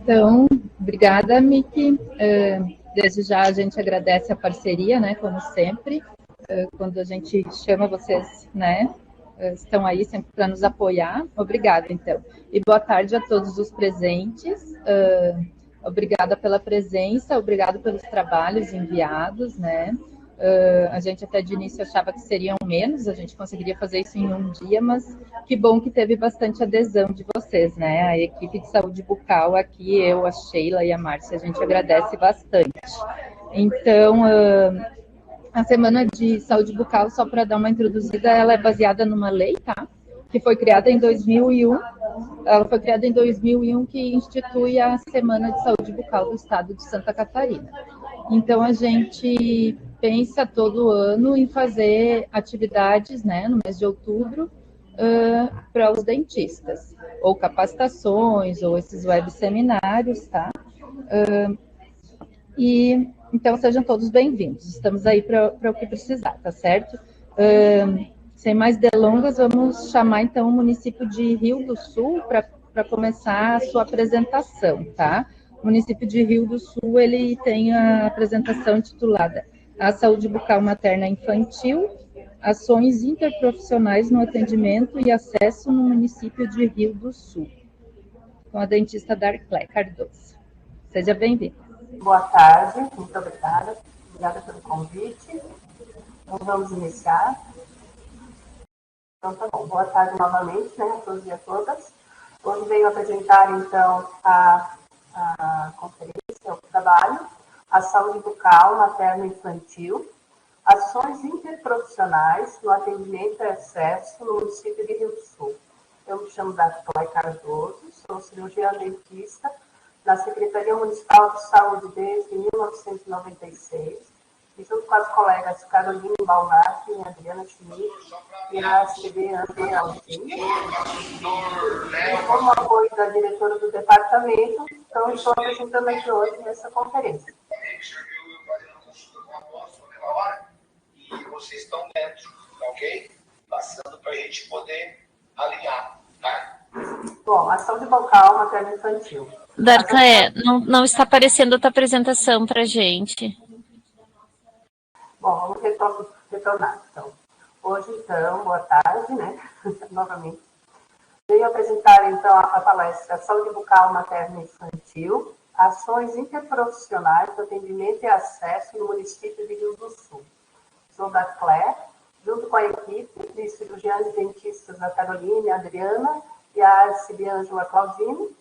Então, obrigada, Miki. Desde já a gente agradece a parceria, né, como sempre. Quando a gente chama vocês, né, estão aí sempre para nos apoiar. Obrigada, então. E boa tarde a todos os presentes. Obrigada pela presença, obrigado pelos trabalhos enviados, né? A gente até de início achava que seriam menos, a gente conseguiria fazer isso em um dia, mas que bom que teve bastante adesão de vocês, né? A equipe de saúde bucal aqui, eu, a Sheila e a Márcia, a gente agradece bastante. Então, a Semana de Saúde Bucal, só para dar uma introduzida, ela é baseada numa lei, tá? Que foi criada em 2001. Ela foi criada em 2001, que institui a Semana de Saúde Bucal do Estado de Santa Catarina. Então, a gente pensa todo ano em fazer atividades, né, no mês de outubro, para os dentistas, ou capacitações, ou esses web seminários, tá? E então sejam todos bem-vindos. Estamos aí para o que precisar, tá certo? Sem mais delongas, vamos chamar então o município de Rio do Sul para começar a sua apresentação, tá? O município de Rio do Sul, ele tem a apresentação intitulada A Saúde Bucal Materna Infantil, Ações Interprofissionais no Atendimento e Acesso no município de Rio do Sul, com a dentista Darclé Cardoso. Seja bem-vindo. Boa tarde, muito obrigada. Obrigada pelo convite. Então, vamos iniciar. Então, tá bom. Boa tarde novamente, né, a todos e a todas. Hoje venho apresentar, então, a conferência, o trabalho, a saúde bucal materno-infantil, ações interprofissionais no atendimento e acesso no município de Rio do Sul. Eu me chamo Darclé Cardoso, sou cirurgiã dentista na Secretaria Municipal de Saúde desde 1996, e junto com as colegas Caroline Balnart e Adriana Schmidt e a CB André Alcim. E como apoio da diretora do departamento, então estou apresentando aqui hoje nessa conferência. E vocês estão dentro, ok? Passando para a gente poder alinhar, tá? Bom, a saúde bucal materno-infantil. Darclé, não está aparecendo a tua apresentação para a gente. Bom, vamos retornar, então. Hoje, então, boa tarde, né? Novamente. Venho apresentar, então, a palestra Saúde Bucal Materno-Infantil, Ações Interprofissionais do Atendimento e Acesso no município de Rio do Sul. Sou da Darclé, junto com a equipe de cirurgiães e dentistas, a Caroline, a Adriana e a Cibiângela Claudine,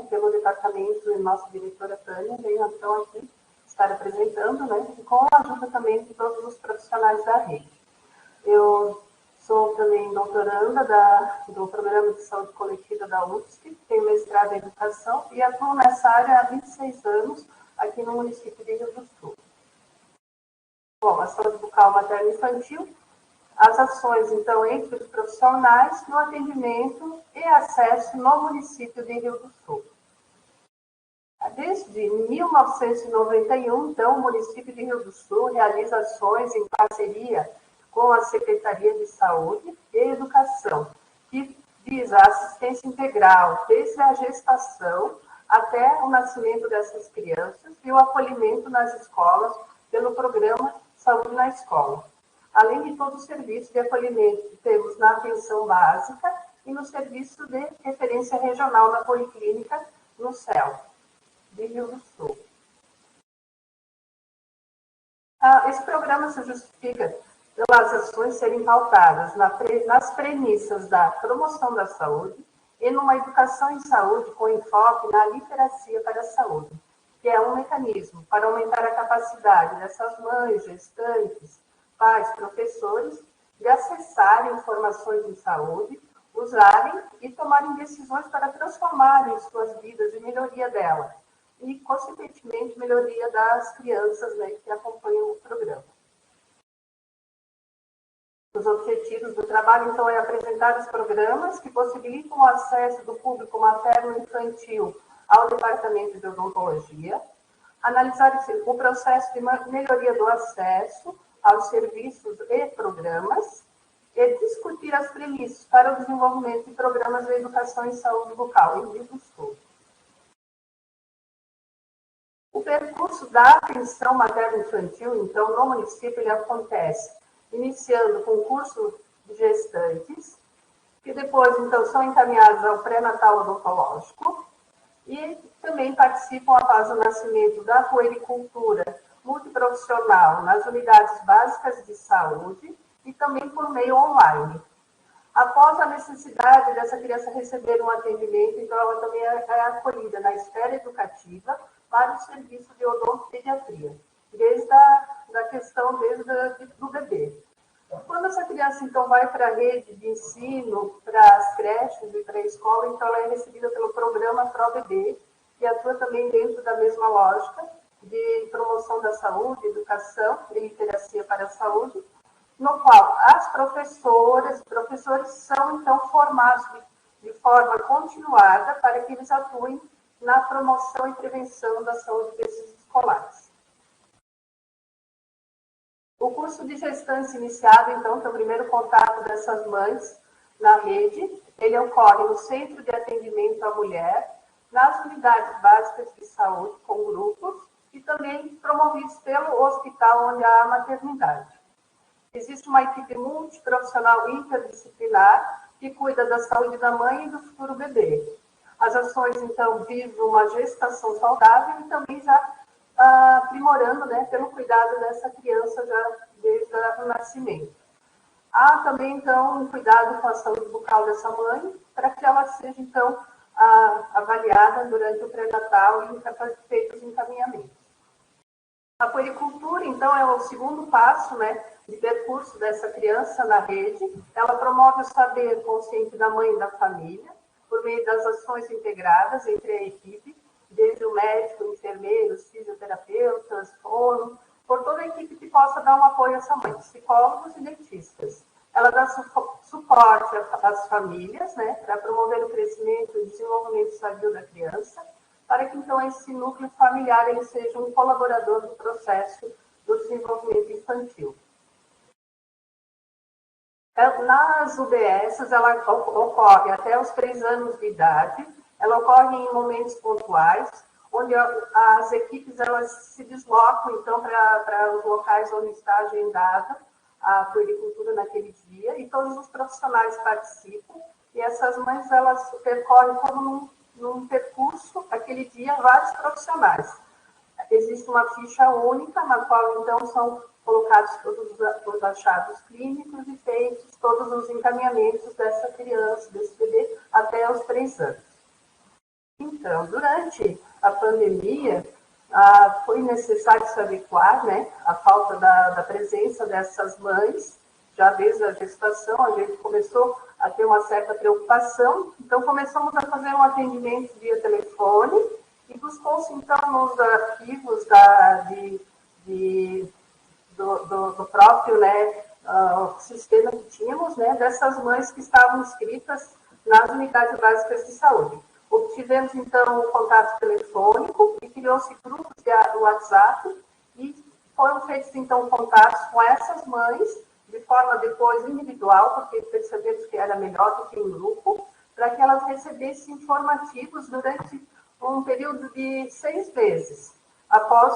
pelo departamento e nossa diretora Tânia, veio então aqui estar apresentando, né, e com a ajuda também de todos os profissionais da rede. Eu sou também doutoranda do Programa de Saúde Coletiva da UFSC, tenho mestrado em Educação e atuo nessa área há 26 anos aqui no município de Rio do Sul. Bom, a saúde bucal materno-infantil, as ações, então, entre os profissionais no atendimento e acesso no município de Rio do Sul. Desde 1991, então, o município de Rio do Sul realiza ações em parceria com a Secretaria de Saúde e Educação, que visa a assistência integral, desde a gestação até o nascimento dessas crianças e o acolhimento nas escolas pelo programa Saúde na Escola. Além de todo o serviço de acolhimento que temos na atenção básica e no serviço de referência regional na Policlínica no CEL, de Rio do Sul. Esse programa se justifica pelas ações serem pautadas nas premissas da promoção da saúde e numa educação em saúde com enfoque na literacia para a saúde, que é um mecanismo para aumentar a capacidade dessas mães, gestantes, pais, professores, de acessarem informações em saúde, usarem e tomarem decisões para transformarem suas vidas e melhoria delas, e, consequentemente, melhoria das crianças, né, que acompanham o programa. Os objetivos do trabalho, então, é apresentar os programas que possibilitam o acesso do público materno-infantil ao Departamento de Odontologia, analisar o processo de melhoria do acesso aos serviços e programas e discutir as premissas para o desenvolvimento de programas de educação em saúde bucal em Rio do Sul. O percurso da atenção materno-infantil, então, no município, ele acontece iniciando com o curso de gestantes, que depois, então, são encaminhados ao pré-natal odontológico, e também participam, após o nascimento, da puericultura multiprofissional nas unidades básicas de saúde e também por meio online. Após a necessidade dessa criança receber um atendimento, então ela também é acolhida na esfera educativa para o serviço de odontopediatria, desde a questão do bebê. Quando essa criança, então, vai para a rede de ensino, para as creches e para a escola, então ela é recebida pelo programa ProBebê, que atua também dentro da mesma lógica de promoção da saúde, educação e literacia para a saúde, no qual as professoras e professores são, então, formados de forma continuada para que eles atuem na promoção e prevenção da saúde desses escolares. O curso de gestância iniciado, então, que é o primeiro contato dessas mães na rede, ele ocorre no Centro de Atendimento à Mulher, nas unidades básicas de saúde, com grupos, e também promovidos pelo hospital onde há a maternidade. Existe uma equipe multiprofissional interdisciplinar que cuida da saúde da mãe e do futuro bebê. As ações, então, visam uma gestação saudável e também já aprimorando, né, pelo cuidado dessa criança já desde o nascimento. Há também, então, um cuidado com a saúde bucal dessa mãe, para que ela seja, então, avaliada durante o pré-natal e feitos os encaminhamentos. A puericultura, então, é o segundo passo, né, de percurso dessa criança na rede. Ela promove o saber consciente da mãe e da família, por meio das ações integradas entre a equipe, desde o médico, enfermeiros, fisioterapeutas, fono, por toda a equipe que possa dar um apoio a essa mãe, psicólogos e dentistas. Ela dá suporte às famílias, né, para promover o crescimento e desenvolvimento sadio da criança, para que, então, esse núcleo familiar ele seja um colaborador do processo do desenvolvimento infantil. Nas UBSs, ela ocorre até os 3 anos de idade, ela ocorre em momentos pontuais, onde as equipes elas se deslocam, então, para os locais onde está agendada a puericultura naquele dia, e todos os profissionais participam, e essas mães, elas percorrem como num percurso, aquele dia, vários profissionais. Existe uma ficha única, na qual, então, são colocados todos os achados clínicos e feitos todos os encaminhamentos dessa criança, desse bebê, até os 3 anos. Então, durante a pandemia, foi necessário se adequar, né, à falta da presença dessas mães, já desde a gestação, a gente começou a ter uma certa preocupação, então começamos a fazer um atendimento via telefone e buscou-se, então, nos arquivos do próprio, né, sistema que tínhamos, né, dessas mães que estavam inscritas nas unidades básicas de saúde. Obtivemos, então, o contato telefônico e criou-se grupos de WhatsApp e foram feitos, então, contatos com essas mães de forma depois individual, porque percebemos que era melhor do que em grupo, para que elas recebessem informativos durante um período de 6 meses. Após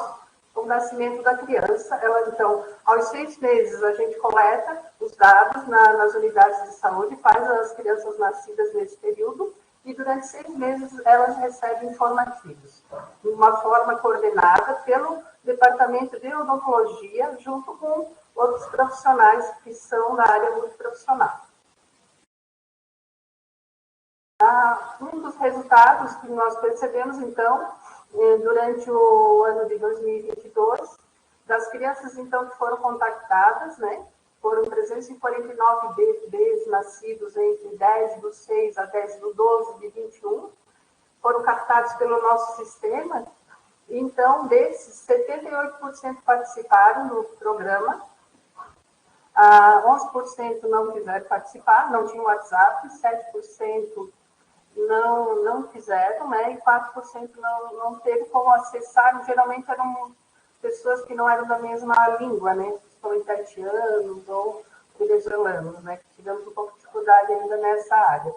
o nascimento da criança, ela, então, aos 6 meses, a gente coleta os dados nas unidades de saúde, faz as crianças nascidas nesse período, e durante 6 meses elas recebem informativos, de uma forma coordenada pelo Departamento de Odontologia, junto com outros profissionais que são da área multiprofissional. Um dos resultados que nós percebemos, então, durante o ano de 2022, das crianças, então, que foram contactadas, né, foram 349 bebês nascidos entre 10/6 a 10/12/21, foram captados pelo nosso sistema. Então, desses, 78% participaram do programa, 11% não quiseram participar, não tinham WhatsApp, 7% não fizeram, né, e 4% não teve como acessar. Geralmente eram pessoas que não eram da mesma língua, né, principalmente haitianos ou venezuelanos, né, que tivemos um pouco de dificuldade ainda nessa área.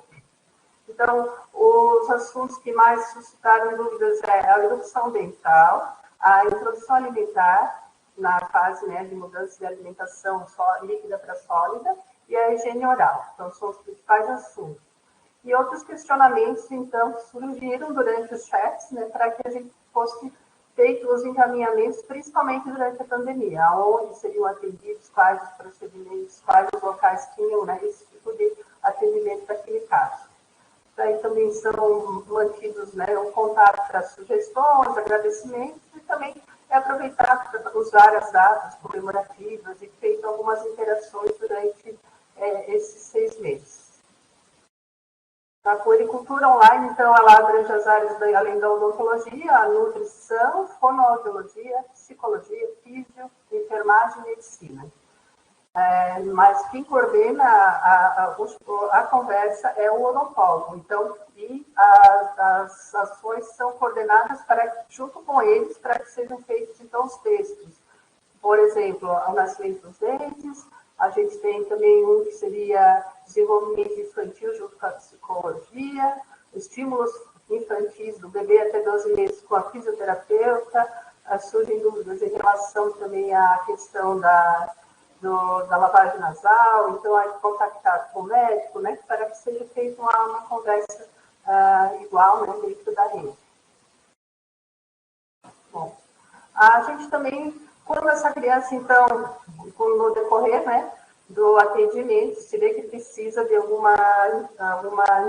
Então, os assuntos que mais suscitaram dúvidas é a erupção dental, a introdução alimentar, na fase, né, de mudança de alimentação líquida para sólida, e a higiene oral. Então, são os principais assuntos. E outros questionamentos, então, surgiram durante os chats, né, para que a gente fosse feito os encaminhamentos, principalmente durante a pandemia, onde seriam atendidos, quais os procedimentos, quais os locais tinham, né, esse tipo de atendimento daquele caso. Daí também são mantidos, né, um contato para sugestões, agradecimentos, e também é aproveitar para usar as datas comemorativas e feito algumas interações durante esses 6 meses. A puericultura online, então, ela abrange as áreas além da odontologia, a nutrição, fonoaudiologia, psicologia, físio, enfermagem e medicina. Mas quem coordena a conversa é o odontólogo. Então, e as ações são coordenadas junto com eles para que sejam feitos, então, os textos. Por exemplo, o nascimento dos dentes, a gente tem também um que seria desenvolvimento infantil junto com a psicologia, estímulos infantis do bebê até 12 meses com a fisioterapeuta, surgem dúvidas em relação também à questão da lavagem nasal, então é contactar com o médico, né, para que seja feita uma conversa igual, né, dentro da rede. Bom, a gente também, quando essa criança, então, no decorrer, né, do atendimento, se vê que precisa de alguma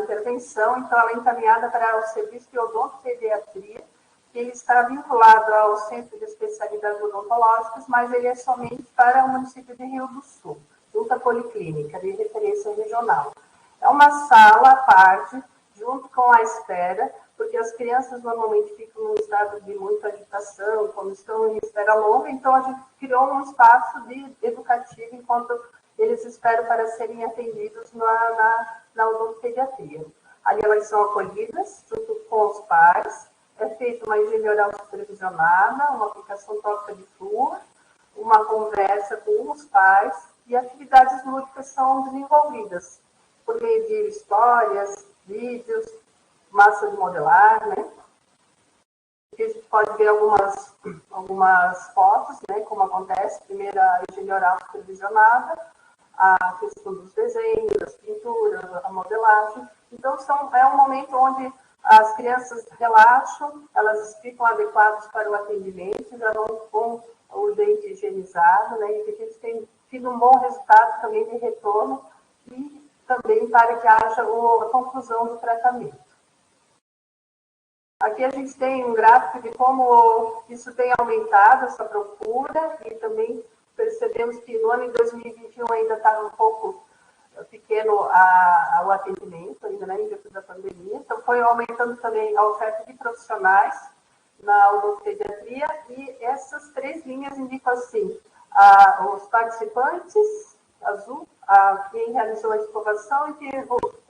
intervenção, então ela é encaminhada para o serviço de odontopediatria, que ele está vinculado ao Centro de Especialidades Odontológicas, mas ele é somente para o município de Rio do Sul, junto à Policlínica, de referência regional. É uma sala à parte, junto com a espera, porque as crianças normalmente ficam num estado de muita agitação, quando estão em espera longa, então a gente criou um espaço educativo enquanto eles esperam para serem atendidos na odontopediatria. Ali elas são acolhidas, junto com os pais, é feita uma higiene oral supervisionada, uma aplicação tópica de flúor, uma conversa com os pais e atividades lúdicas são desenvolvidas por meio de histórias, vídeos, massa de modelar, né? Aqui a gente pode ver algumas fotos, né, como acontece, primeiro a higiene oral supervisionada, a questão dos desenhos, das pinturas, a modelagem. Então, é um momento onde as crianças relaxam, elas ficam adequadas para o atendimento, já vão com o dente higienizado, né, e que a gente tem tido um bom resultado também de retorno e também para que haja a conclusão do tratamento. Aqui a gente tem um gráfico de como isso tem aumentado, essa procura, e também percebemos que no ano de 2021 ainda estava um pouco pequeno o atendimento, ainda em virtude da pandemia. Então, foi aumentando também a oferta de profissionais na odontopediatria, e essas 3 linhas indicam assim, os participantes, azul, quem realizou a escovação e quem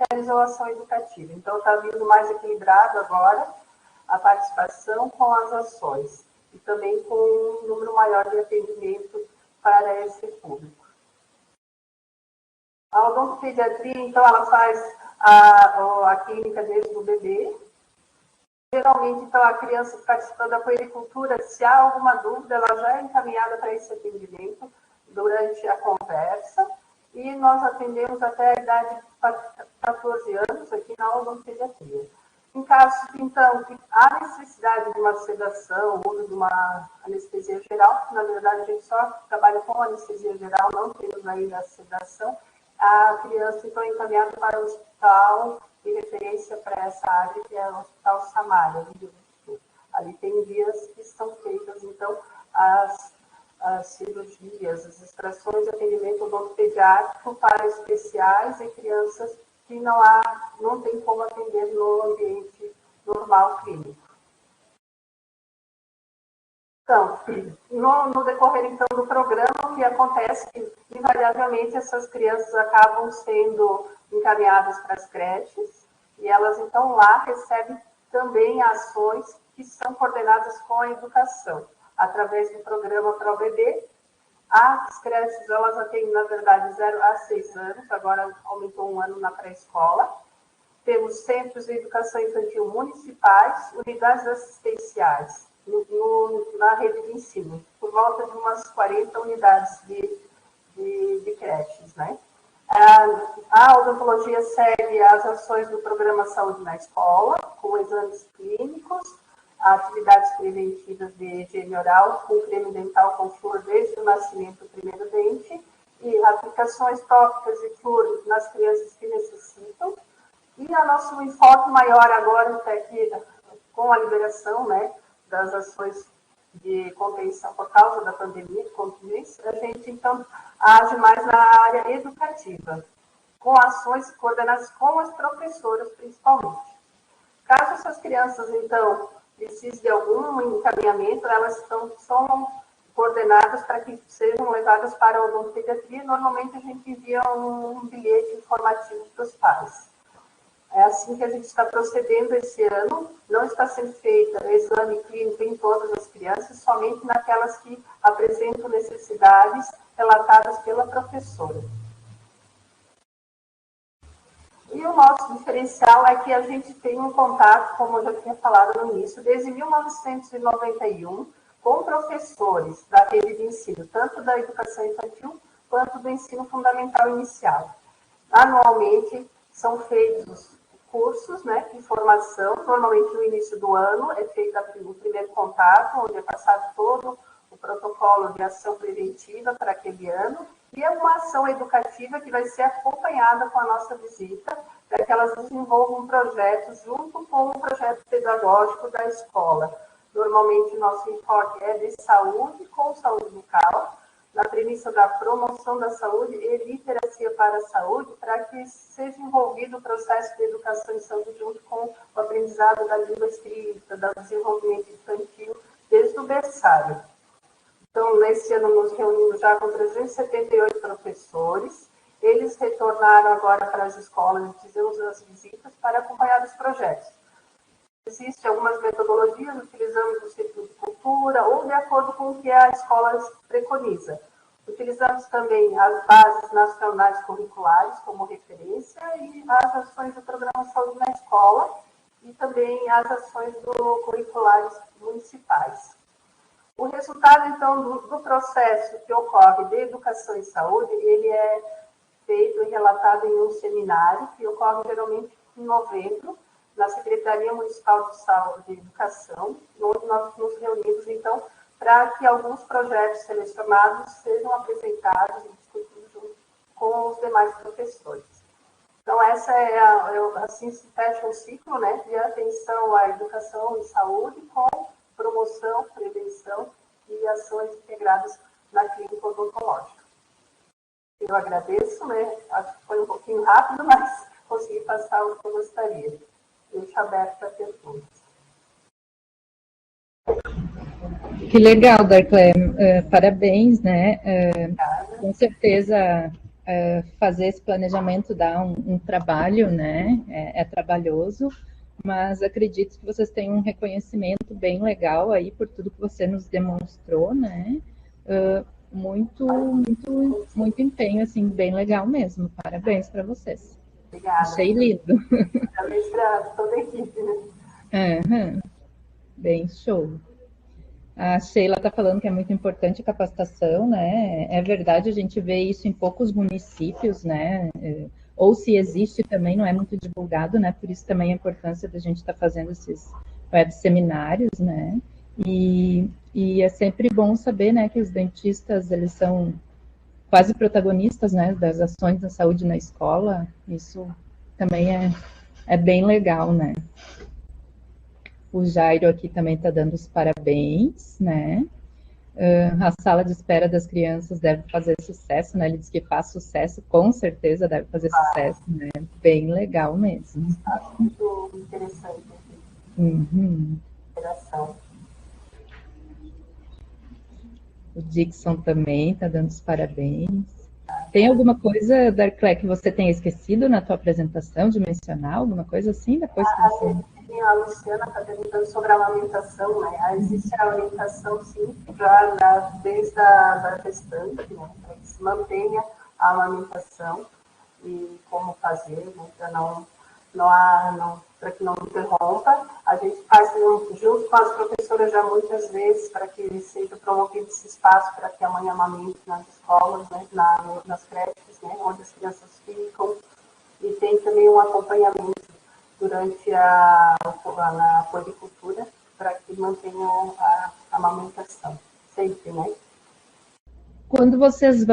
realizou a ação educativa. Então, está vindo mais equilibrado agora a participação com as ações, e também com um número maior de atendimento para esse público. A odontopediatria, então, ela faz a clínica desde o bebê. Geralmente, então, a criança participando da puericultura, se há alguma dúvida, ela já é encaminhada para esse atendimento durante a conversa, e nós atendemos até a idade de 14 anos aqui na odontopediatria. Em casos, então, que há necessidade de uma sedação, uso de uma anestesia geral, na verdade a gente só trabalha com anestesia geral, não temos ainda a sedação, a criança então é encaminhada para o hospital de referência para essa área, que é o Hospital Samaria, no Rio do Sul. Ali tem dias que são feitas, então, as cirurgias, as extrações de atendimento odontopediátrico para especiais e crianças que não tem como atender no ambiente normal clínico. Então, no decorrer então do programa, o que acontece é que, invariavelmente, essas crianças acabam sendo encaminhadas para as creches, e elas, então, lá recebem também ações que são coordenadas com a educação, através do programa Pro Bebê. As creches, elas atendem, na verdade, 0 a 6 anos, agora aumentou 1 ano na pré-escola. Temos centros de educação infantil municipais, unidades assistenciais na rede de ensino, por volta de umas 40 unidades de creches, né? A odontologia segue as ações do Programa Saúde na Escola, com exames clínicos, atividades preventivas de higiene oral, com creme dental com flúor desde o nascimento do primeiro dente, e aplicações tópicas de flúor nas crianças que necessitam. E o nosso enfoque maior agora, até que com a liberação, né, das ações de contenção por causa da pandemia, a gente, então, age mais na área educativa, com ações coordenadas com as professoras, principalmente. Caso essas crianças, então, precisem de algum encaminhamento, elas são coordenadas para que sejam levadas para a odontopediatria. Normalmente, a gente envia um bilhete informativo para os pais. É assim que a gente está procedendo esse ano. Não está sendo feito exame clínico em todas as crianças, somente naquelas que apresentam necessidades relatadas pela professora. E o nosso diferencial é que a gente tem um contato, como eu já tinha falado no início, desde 1991, com professores da rede de ensino, tanto da educação infantil quanto do ensino fundamental inicial. Anualmente, são feitos cursos, né, de formação. Normalmente no início do ano é feito o primeiro contato, onde é passado todo o protocolo de ação preventiva para aquele ano, e é uma ação educativa que vai ser acompanhada com a nossa visita, para que elas desenvolvam projetos junto com o projeto pedagógico da escola. Normalmente o nosso enfoque é de saúde com saúde bucal, na premissa da promoção da saúde e literacia para a saúde, para que seja envolvido o processo de educação em saúde junto com o aprendizado da língua escrita, do desenvolvimento infantil, desde o berçário. Então, nesse ano, nos reunimos já com 378 professores. Eles retornaram agora para as escolas, fizemos as visitas para acompanhar os projetos. Existem algumas metodologias, utilizamos o Círculo de Cultura, ou de acordo com o que a escola preconiza. Utilizamos também as bases nacionais curriculares como referência e as ações do Programa Saúde na Escola e também as ações curriculares municipais. O resultado, então, do processo que ocorre de educação e saúde, ele é feito e relatado em um seminário que ocorre geralmente em novembro, na Secretaria Municipal de Saúde e Educação, onde nós nos reunimos, então, para que alguns projetos selecionados sejam apresentados e discutidos junto com os demais professores. Então, essa assim se fecha um ciclo, né, de atenção à educação e saúde com promoção, prevenção e ações integradas na clínica odontológica. Eu agradeço, né, acho que foi um pouquinho rápido, mas consegui passar o que eu gostaria. Deixo aberto para perguntas. Que legal, Darclé. Parabéns, né? Com certeza, fazer esse planejamento dá um trabalho, né? É trabalhoso, mas acredito que vocês têm um reconhecimento bem legal aí por tudo que você nos demonstrou, né? Muito empenho, assim, bem legal mesmo. Parabéns para vocês. Obrigada. Achei lindo. Parabéns para toda a equipe, né? Bem show. A Sheila está falando que é muito importante a capacitação, né? É verdade, a gente vê isso em poucos municípios, né? Ou se existe também, não é muito divulgado, né? Por isso também a importância da gente estar fazendo esses web seminários, né? E é sempre bom saber, né, que os dentistas, eles são quase protagonistas, né, das ações da saúde na escola. Isso também é bem legal, né? O Jairo aqui também está dando os parabéns, né? A sala de espera das crianças deve fazer sucesso, né? Ele diz que faz sucesso, com certeza deve fazer sucesso, né? Bem legal mesmo. Muito interessante. Interação. O Dixon também está dando os parabéns. Tem alguma coisa, Darclé, que você tenha esquecido na tua apresentação de mencionar? Alguma coisa assim? Depois que você... A Luciana está perguntando sobre a amamentação, né? Existe a orientação, sim, já desde a gestante, né? Para que se mantenha a amamentação e como fazer, né? Para não para que não interrompa. A gente faz junto com as professoras já muitas vezes para que seja promovido esse espaço para que a mãe amamente nas escolas, né, nas creches, né, onde as crianças ficam, e tem também um acompanhamento durante a puericultura para que mantenham a amamentação, sempre, né? Quando vocês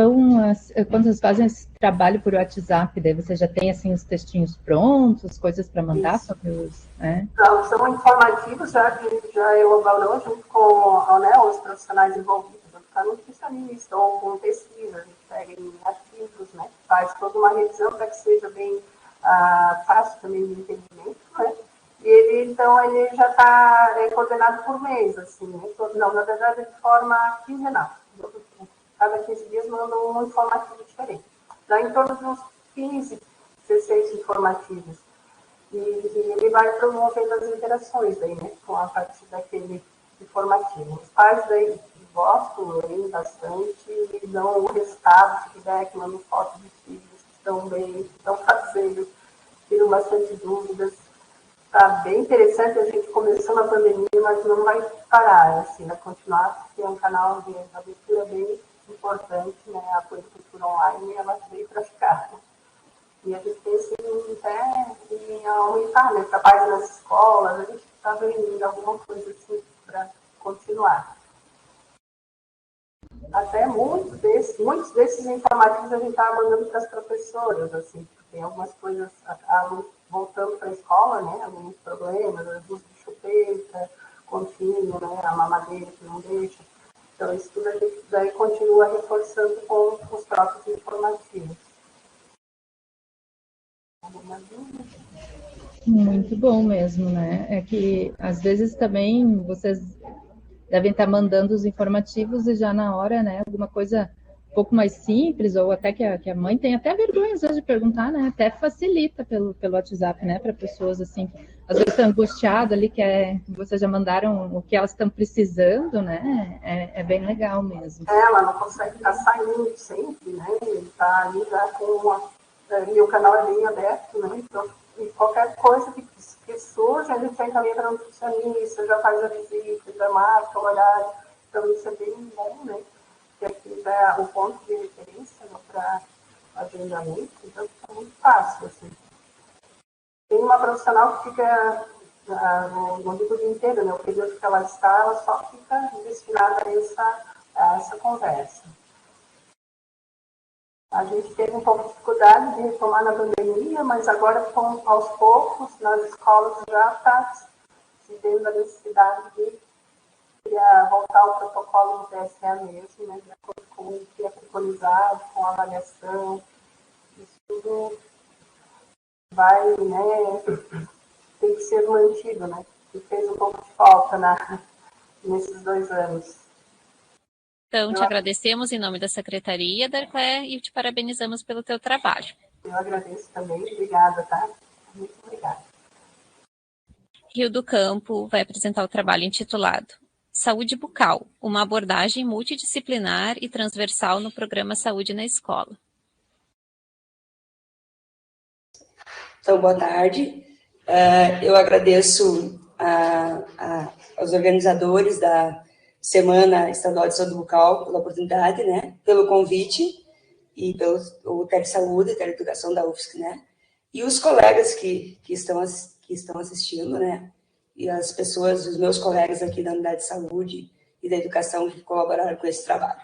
fazem esse trabalho por WhatsApp, daí você já tem assim os textinhos prontos, coisas para mandar sobre os, né? Não, são informativos, já elaborou junto com, né, os profissionais envolvidos, para nutricionista ou com pesquisa, a gente pega em arquivos, né, faz toda uma revisão para que seja bem fácil também de entendimento, né? E ele já está coordenado por mês, assim, né? Não, na verdade, de forma quinzenal. Cada 15 dias mandam um informativo diferente. Dá em torno de uns 15, 16 informativos. E ele vai promovendo as interações daí, né? Com a partir daquele informativo. Os pais daí gostam, leem bastante, e dão o resultado, feedback, mandam fotos de filhos que estão bem, que estão fazendo, tiram bastante dúvidas. Está bem interessante, a gente começou na pandemia, mas não vai parar, assim, vai continuar, porque é um canal de abertura bem importante, né? A puericultura online, ela veio para ficar. E a gente pensa em aumentar, né? Trabalho nas escolas, a gente está vendo alguma coisa assim para continuar. Até muitos desses informativos a gente está mandando para as professoras, assim, tem algumas coisas, voltando para a escola, né? Alguns problemas, abuso de chupeta, contínuo, né? A mamadeira que não deixa. Então, isso tudo a gente daí continua reforçando com os próprios informativos. Alguma dúvida? Muito bom mesmo, né? É que às vezes também vocês devem estar mandando os informativos e já na hora, né? Alguma coisa um pouco mais simples, ou até que a mãe tem até vergonha às vezes de perguntar, né? Até facilita pelo WhatsApp, né? Para pessoas assim, às vezes estão angustiadas ali, vocês já mandaram o que elas estão precisando, né? É bem legal mesmo. Ela não consegue estar saindo sempre, né? Ele está ali já com e o canal é bem aberto, né? Então, e qualquer coisa que surge, a gente encaminha para um nutricionista, já faz a visita, já marca o horário. Então, isso é bem bom, né? Que aqui já é o ponto de referência, né, para agendamento, então fica muito fácil, assim. Tem uma profissional que fica no dia inteiro, né? O período que ela está, ela só fica destinada a essa conversa. A gente teve um pouco de dificuldade de retomar na pandemia, mas agora, aos poucos, nas escolas já está se vendo a necessidade de voltar ao protocolo do TSE mesmo, né, de acordo com o que é preconizado, com a avaliação. Isso tudo vai, né, tem que ser mantido, né, que fez um pouco de falta nesses 2 anos. Então, te agradecemos em nome da Secretaria, Darclé, e te parabenizamos pelo teu trabalho. Eu agradeço também, obrigada, tá? Muito obrigada. Rio do Campo vai apresentar o trabalho intitulado Saúde Bucal, uma abordagem multidisciplinar e transversal no programa Saúde na Escola. Então, boa tarde. Eu agradeço aos organizadores da Semana Estadual de Saúde Bucal pela oportunidade, né, pelo convite, e pelo Telesaúde, Teleeducação da UFSC, né, e os colegas que estão assistindo, né, e as pessoas, os meus colegas aqui da Unidade de Saúde e da Educação que colaboraram com esse trabalho.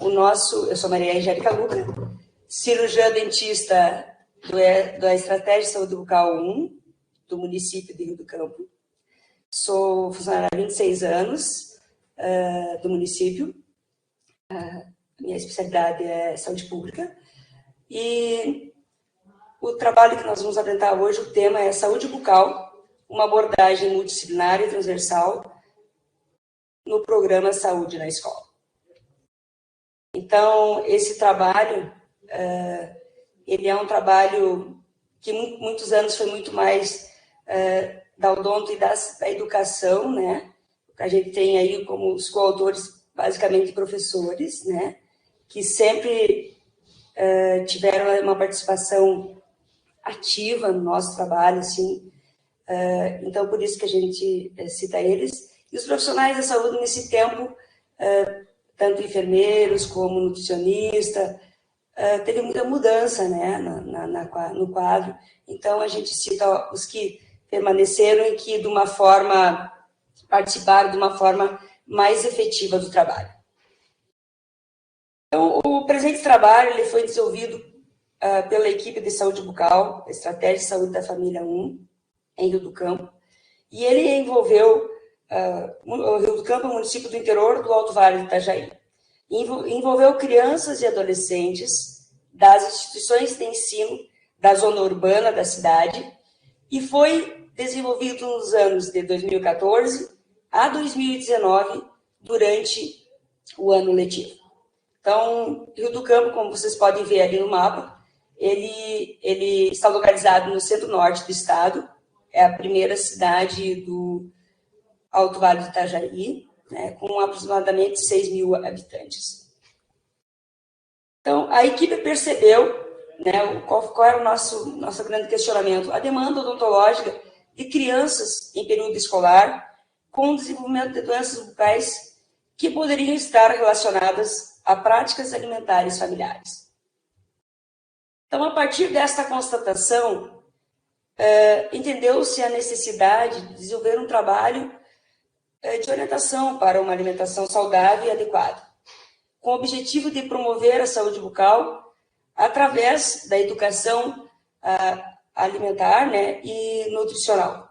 Eu sou Maria Angélica Luca, cirurgiã dentista da Estratégia de Saúde Bucal 1, do município de Rio do Campo. Sou funcionária há 26 anos do município. Minha especialidade é saúde pública. E o trabalho que nós vamos apresentar hoje, o tema é saúde bucal, uma abordagem multidisciplinar e transversal no programa Saúde na Escola. Então, esse trabalho, ele é um trabalho que muitos anos foi muito mais da odonto e da educação, né? A gente tem aí como os coautores, basicamente, professores, né? Que sempre tiveram uma participação ativa no nosso trabalho, assim. Então, por isso que a gente cita eles. E os profissionais da saúde, nesse tempo, tanto enfermeiros como nutricionista, teve muita mudança, né, no quadro. Então, a gente cita os que permaneceram e que, participaram de uma forma mais efetiva do trabalho. Então, o presente trabalho ele foi desenvolvido pela equipe de saúde bucal, Estratégia de Saúde da Família 1, em Rio do Campo, e ele envolveu o Rio do Campo, município do interior do Alto Vale do Itajaí. Envolveu crianças e adolescentes das instituições de ensino da zona urbana da cidade e foi desenvolvido nos anos de 2014 a 2019, durante o ano letivo. Então, Rio do Campo, como vocês podem ver ali no mapa, ele está localizado no centro-norte do estado, é a primeira cidade do Alto Vale do Itajaí, né, com aproximadamente 6.000 habitantes. Então, a equipe percebeu, né, qual era o nosso grande questionamento, a demanda odontológica de crianças em período escolar com desenvolvimento de doenças bucais que poderiam estar relacionadas a práticas alimentares familiares. Então, a partir desta constatação, entendeu-se a necessidade de desenvolver um trabalho de orientação para uma alimentação saudável e adequada, com o objetivo de promover a saúde bucal através da educação alimentar, né, e nutricional.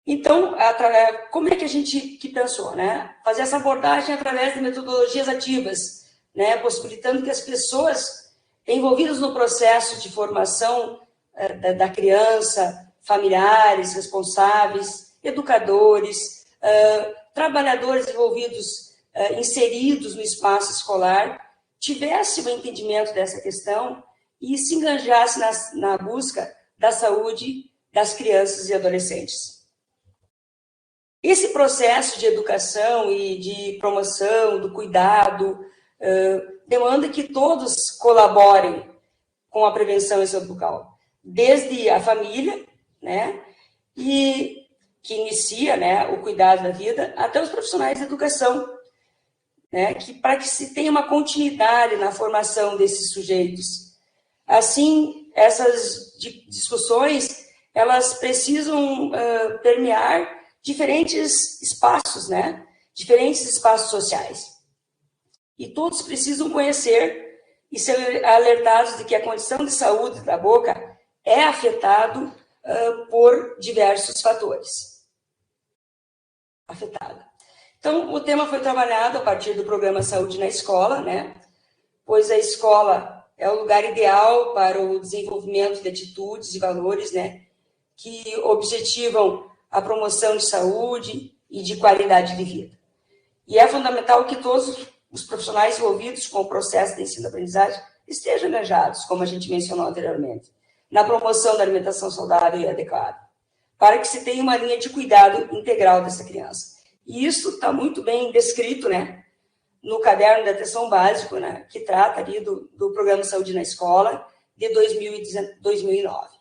Então, como é que a gente pensou, né? Fazer essa abordagem através de metodologias ativas, né, possibilitando que as pessoas envolvidas no processo de formação da criança, familiares, responsáveis, educadores, trabalhadores envolvidos, inseridos no espaço escolar, tivessem o entendimento dessa questão e se engajassem na busca da saúde das crianças e adolescentes. Esse processo de educação e de promoção do cuidado demanda que todos colaborem com a prevenção em saúde bucal, desde a família, né, e que inicia, né, o cuidado da vida, até os profissionais de educação, né, para que se tenha uma continuidade na formação desses sujeitos. Assim, essas discussões, elas precisam permear diferentes espaços, né, diferentes espaços sociais. E todos precisam conhecer e ser alertados de que a condição de saúde da boca é afetado por diversos fatores. Então, o tema foi trabalhado a partir do programa Saúde na Escola, né? Pois a escola é o lugar ideal para o desenvolvimento de atitudes e valores, né, que objetivam a promoção de saúde e de qualidade de vida. E é fundamental que todos os profissionais envolvidos com o processo de ensino-aprendizagem estejam engajados, como a gente mencionou anteriormente, na promoção da alimentação saudável e adequada, para que se tenha uma linha de cuidado integral dessa criança. E isso está muito bem descrito, né, no caderno de atenção básico, né, que trata ali do Programa Saúde na Escola de 2009.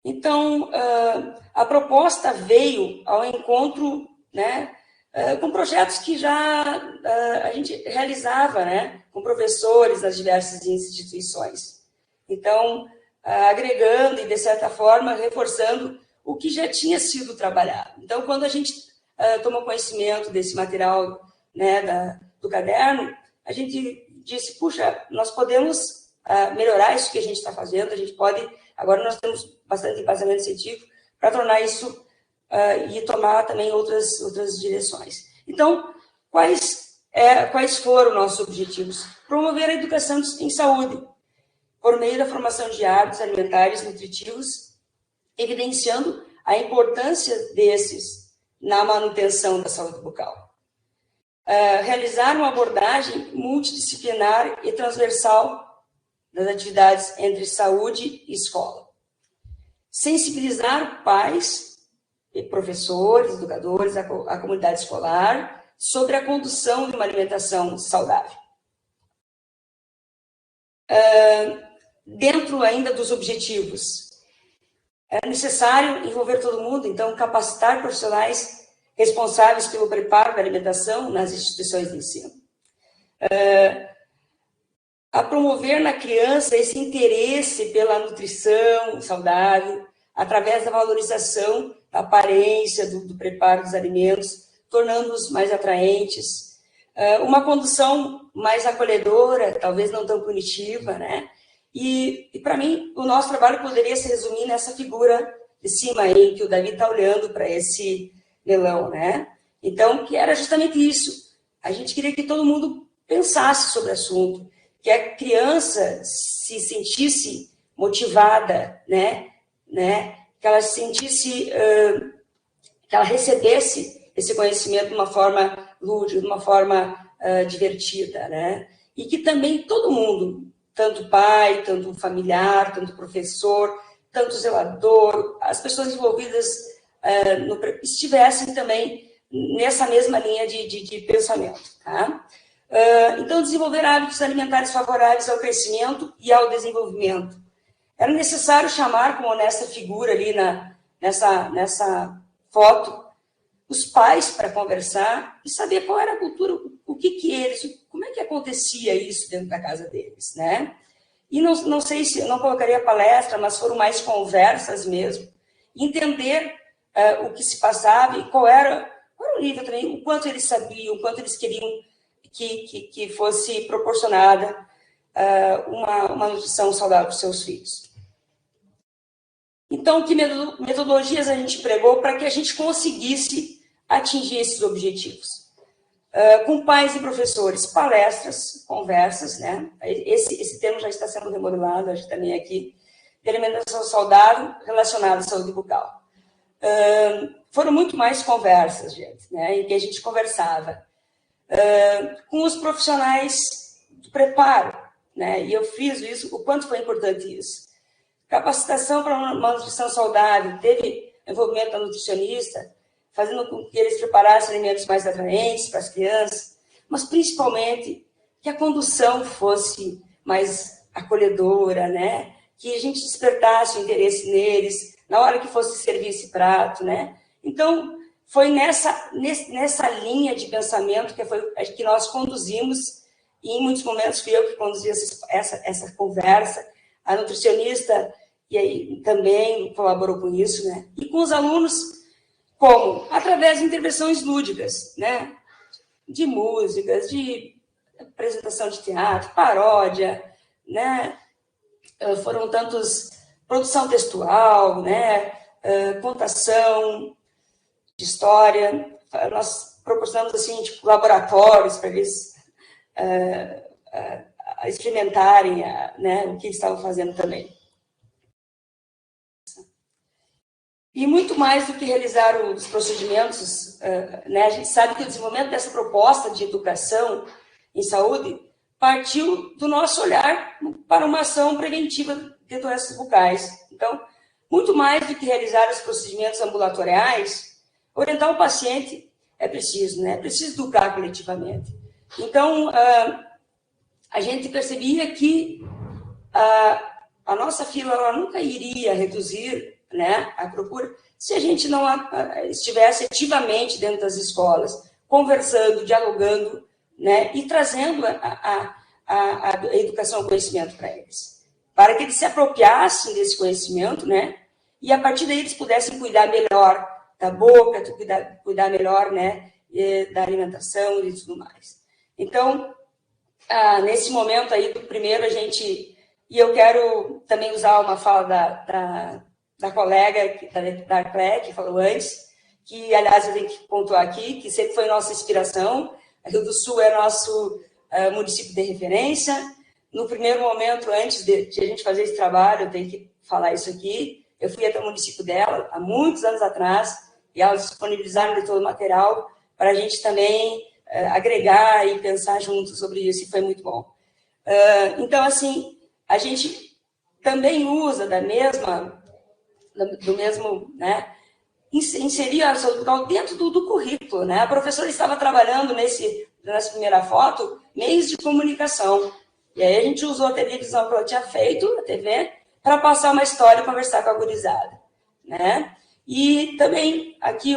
Então, a proposta veio ao encontro, né, com projetos que já a gente realizava, né, com professores das diversas instituições. Então, agregando e, de certa forma, reforçando o que já tinha sido trabalhado. Então, quando a gente tomou conhecimento desse material, né, do caderno, a gente disse, puxa, nós podemos melhorar isso que a gente está fazendo, a gente pode, agora nós temos bastante embasamento científico para tornar isso e tomar também outras direções. Então, quais foram nossos objetivos? Promover a educação em saúde, por meio da formação de hábitos alimentares nutritivos, evidenciando a importância desses na manutenção da saúde bucal. Realizar uma abordagem multidisciplinar e transversal das atividades entre saúde e escola. Sensibilizar pais, e professores, educadores, a comunidade escolar, sobre a condução de uma alimentação saudável. dentro ainda dos objetivos. É necessário envolver todo mundo, então, capacitar profissionais responsáveis pelo preparo da alimentação nas instituições de ensino. A promover na criança esse interesse pela nutrição saudável, através da valorização da aparência, do preparo dos alimentos, tornando-os mais atraentes. Uma condução mais acolhedora, talvez não tão punitiva, né? E para mim, o nosso trabalho poderia se resumir nessa figura de cima aí, que o Davi está olhando para esse melão, né? Então, que era justamente isso. A gente queria que todo mundo pensasse sobre o assunto, que a criança se sentisse motivada, né? Que ela se sentisse, que ela recebesse esse conhecimento de uma forma lúdica, de uma forma divertida, né? E que também todo mundo, tanto pai, tanto familiar, tanto professor, tanto zelador, as pessoas envolvidas estivessem também nessa mesma linha de pensamento, tá? Então, desenvolver hábitos alimentares favoráveis ao crescimento e ao desenvolvimento. Era necessário chamar como nessa figura ali, nessa foto, os pais para conversar e saber qual era a cultura, o que eles, como é que acontecia isso dentro da casa deles, né? E não sei se, não colocaria palestra, mas foram mais conversas mesmo. Entender o que se passava e qual era o nível também, o quanto eles sabiam, o quanto eles queriam que fosse proporcionada uma nutrição saudável para os seus filhos. Então, que metodologias a gente empregou para que a gente conseguisse atingir esses objetivos? Com pais e professores, palestras, conversas, né? Esse termo já está sendo remodelado, a gente também aqui, de alimentação saudável relacionada à saúde bucal. Foram muito mais conversas, gente, né? Em que a gente conversava com os profissionais do preparo, né? E eu fiz isso, o quanto foi importante isso. Capacitação para uma nutrição saudável, teve envolvimento da nutricionista, fazendo com que eles preparassem alimentos mais atraentes para as crianças, mas principalmente que a condução fosse mais acolhedora, né? Que a gente despertasse o interesse neles, na hora que fosse servir esse prato, né? Então, foi nessa linha de pensamento que nós conduzimos, e em muitos momentos fui eu que conduzi essa conversa, a nutricionista e aí também colaborou com isso, né? E com os alunos, como? Através de intervenções lúdicas, né? De músicas, de apresentação de teatro, paródia, né? Foram tantos, produção textual, né? Contação de história. Nós proporcionamos, assim, tipo, laboratórios para eles experimentarem, né, o que estavam fazendo também. E muito mais do que realizar os procedimentos, né, a gente sabe que o desenvolvimento dessa proposta de educação em saúde partiu do nosso olhar para uma ação preventiva de doenças bucais. Então, muito mais do que realizar os procedimentos ambulatoriais, orientar o paciente é preciso, né? É preciso educar coletivamente. Então, a gente percebia que a nossa fila ela nunca iria reduzir, né, a procura se a gente não estivesse ativamente dentro das escolas, conversando, dialogando, né, e trazendo a educação e conhecimento para eles, para que eles se apropriassem desse conhecimento, né, e a partir daí eles pudessem cuidar melhor da boca, cuidar melhor, né, da alimentação e tudo mais. Então, nesse momento aí do primeiro, e eu quero também usar uma fala da colega, da Clé, que falou antes, que, aliás, eu tenho que pontuar aqui, que sempre foi nossa inspiração. A Rio do Sul é nosso município de referência. No primeiro momento, antes de a gente fazer esse trabalho, eu tenho que falar isso aqui, eu fui até o município dela, há muitos anos atrás, e elas disponibilizaram de todo o material para a gente também agregar e pensar juntos sobre isso, e foi muito bom. Então, assim, a gente também usa do mesmo, né, inserir a saúde bucal dentro do currículo, né? A professora estava trabalhando nessa primeira foto, meios de comunicação. E aí a gente usou a televisão que ela tinha feito, a TV, para passar uma história e conversar com a gurizada, né? E também aqui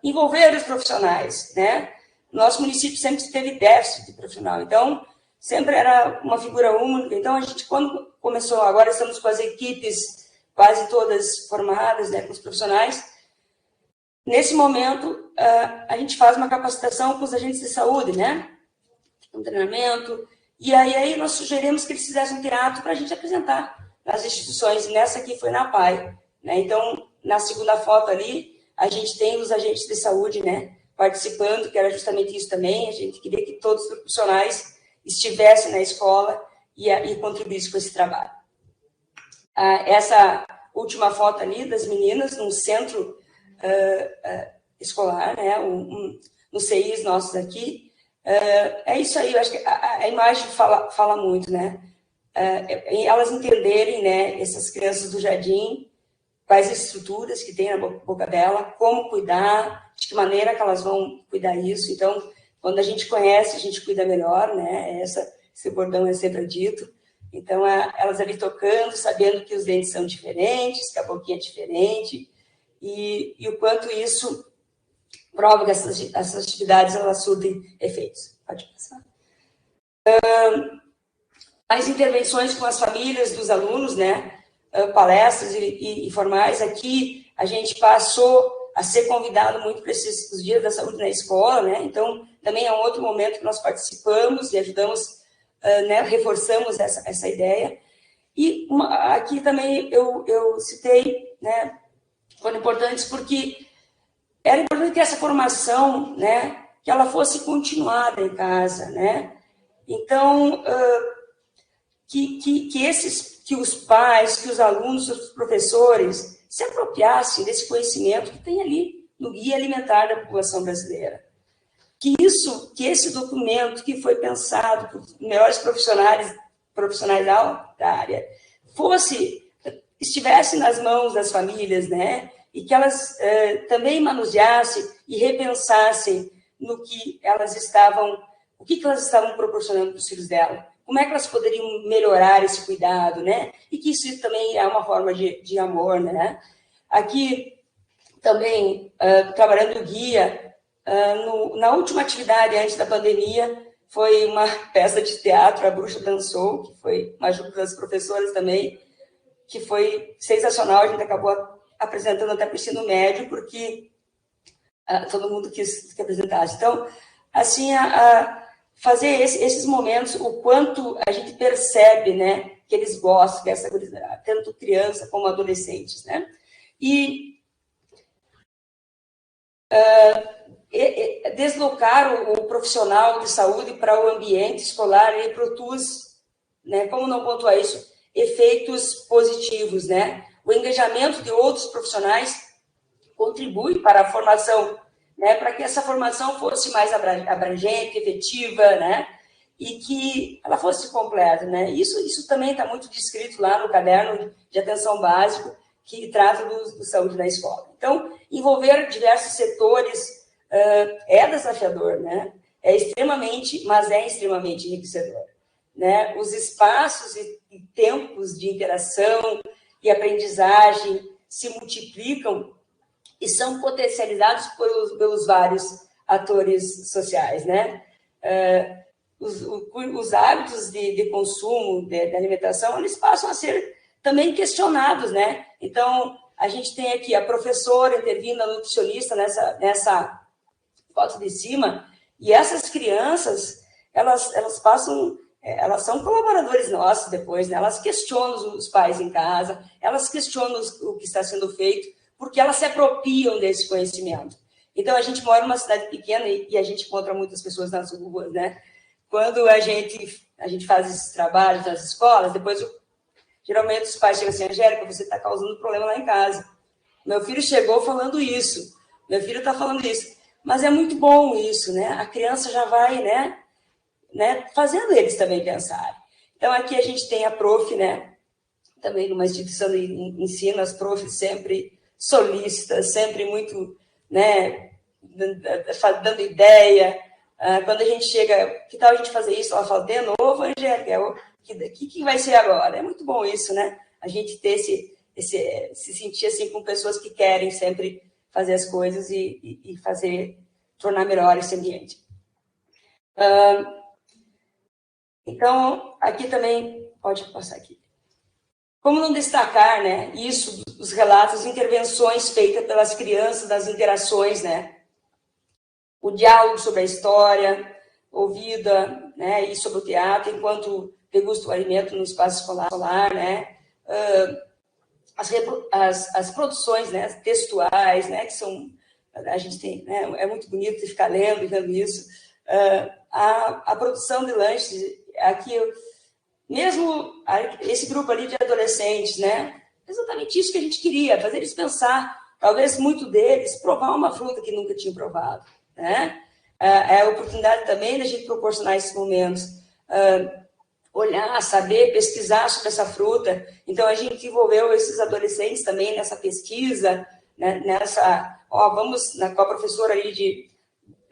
envolver os profissionais, né? Nosso município sempre teve déficit de profissional, então sempre era uma figura única. Então a gente, quando começou, agora estamos com as equipes quase todas formadas, né, com os profissionais. Nesse momento, a gente faz uma capacitação com os agentes de saúde, né? Um treinamento. E aí nós sugerimos que eles fizessem um teatro para a gente apresentar nas instituições. E nessa aqui foi na PAI, né? Então, na segunda foto ali, a gente tem os agentes de saúde, né, participando, que era justamente isso também. A gente queria que todos os profissionais estivessem na escola e contribuíssem com esse trabalho. Essa última foto ali das meninas num centro escolar, né, no CIs nossos aqui, é isso aí. Eu acho que a imagem fala muito, né, elas entenderem, né, essas crianças do jardim, quais estruturas que tem na boca dela, como cuidar, de que maneira que elas vão cuidar isso. Então, quando a gente conhece, a gente cuida melhor, né, esse bordão é sempre dito. Então, elas ali tocando, sabendo que os dentes são diferentes, que a boquinha é diferente, e o quanto isso prova que essas atividades elas surtem efeitos. Pode passar. As intervenções com as famílias dos alunos, né? Palestras e formais. Aqui a gente passou a ser convidado muito para os dias da saúde na escola, né? Então, também é um outro momento que nós participamos e ajudamos, né? Reforçamos essa ideia. E aqui também eu citei, né? Foram importantes porque era importante que essa formação, né, que ela fosse continuada em casa, né? Então, que os pais, que os alunos, os professores se apropriassem desse conhecimento que tem ali no Guia Alimentar da População Brasileira. Que esse documento que foi pensado por melhores profissionais da área estivesse nas mãos das famílias, né? E que elas também manuseassem e repensassem no que elas estavam, o que elas estavam proporcionando para os filhos dela, como é que elas poderiam melhorar esse cuidado, né? E que isso também é uma forma de amor, né? Aqui também, trabalhando o guia, na última atividade antes da pandemia, foi uma peça de teatro, A Bruxa Dançou, que foi uma ajuda das professoras também, que foi sensacional. A gente acabou apresentando até para o ensino médio, porque todo mundo quis que apresentasse. Então, assim, fazer esses momentos, o quanto a gente percebe, né, que eles gostam dessa, tanto criança como adolescentes, né? E deslocar o profissional de saúde para o ambiente escolar, ele produz, né, como não pontuar isso, efeitos positivos, né? O engajamento de outros profissionais contribui para a formação, né, para que essa formação fosse mais abrangente, efetiva, né, e que ela fosse completa, né. Isso também está muito descrito lá no caderno de atenção básico, que trata do saúde na escola. Então, envolver diversos setores é desafiador, né, é extremamente enriquecedor, né. Os espaços e tempos de interação e aprendizagem se multiplicam e são potencializados pelos vários atores sociais, né? Os hábitos de consumo, de alimentação, eles passam a ser também questionados, né? Então, a gente tem aqui a professora intervindo, a nutricionista nessa foto de cima, e essas crianças, elas são colaboradores nossos depois, né? Elas questionam os pais em casa, elas questionam o que está sendo feito, porque elas se apropriam desse conhecimento. Então, a gente mora numa cidade pequena e a gente encontra muitas pessoas nas ruas, né? Quando a gente faz esses trabalhos nas escolas, depois, geralmente, os pais chegam assim: Angélica, você está causando problema lá em casa. Meu filho chegou falando isso, meu filho está falando isso. Mas é muito bom isso, né? A criança já vai, né, fazendo eles também pensarem. Então, aqui a gente tem a prof, né? Também numa instituição de ensino, as profs sempre solícitas, sempre muito, né, dando ideia, Quando a gente chega, que tal a gente fazer isso? Ela fala, de novo, Angélica, o que vai ser agora? É muito bom isso, né? A gente ter se sentir assim com pessoas que querem sempre fazer as coisas e tornar melhor esse ambiente. Então, aqui também, pode passar aqui. Como não destacar, né, isso, os relatos, as intervenções feitas pelas crianças, das interações, né? O diálogo sobre a história, ouvida, né, e sobre o teatro, enquanto degusta o alimento no espaço escolar, né? As produções, né, textuais, né, que são, a gente tem, né, é muito bonito ficar lendo e vendo isso. A produção de lanches, aqui, mesmo esse grupo ali de adolescentes, né, exatamente isso que a gente queria, fazer eles pensar, talvez muito deles, provar uma fruta que nunca tinham provado, né? É a oportunidade também da gente proporcionar esses momentos, olhar, saber, pesquisar sobre essa fruta. Então, a gente envolveu esses adolescentes também nessa pesquisa, né, vamos, com a professora ali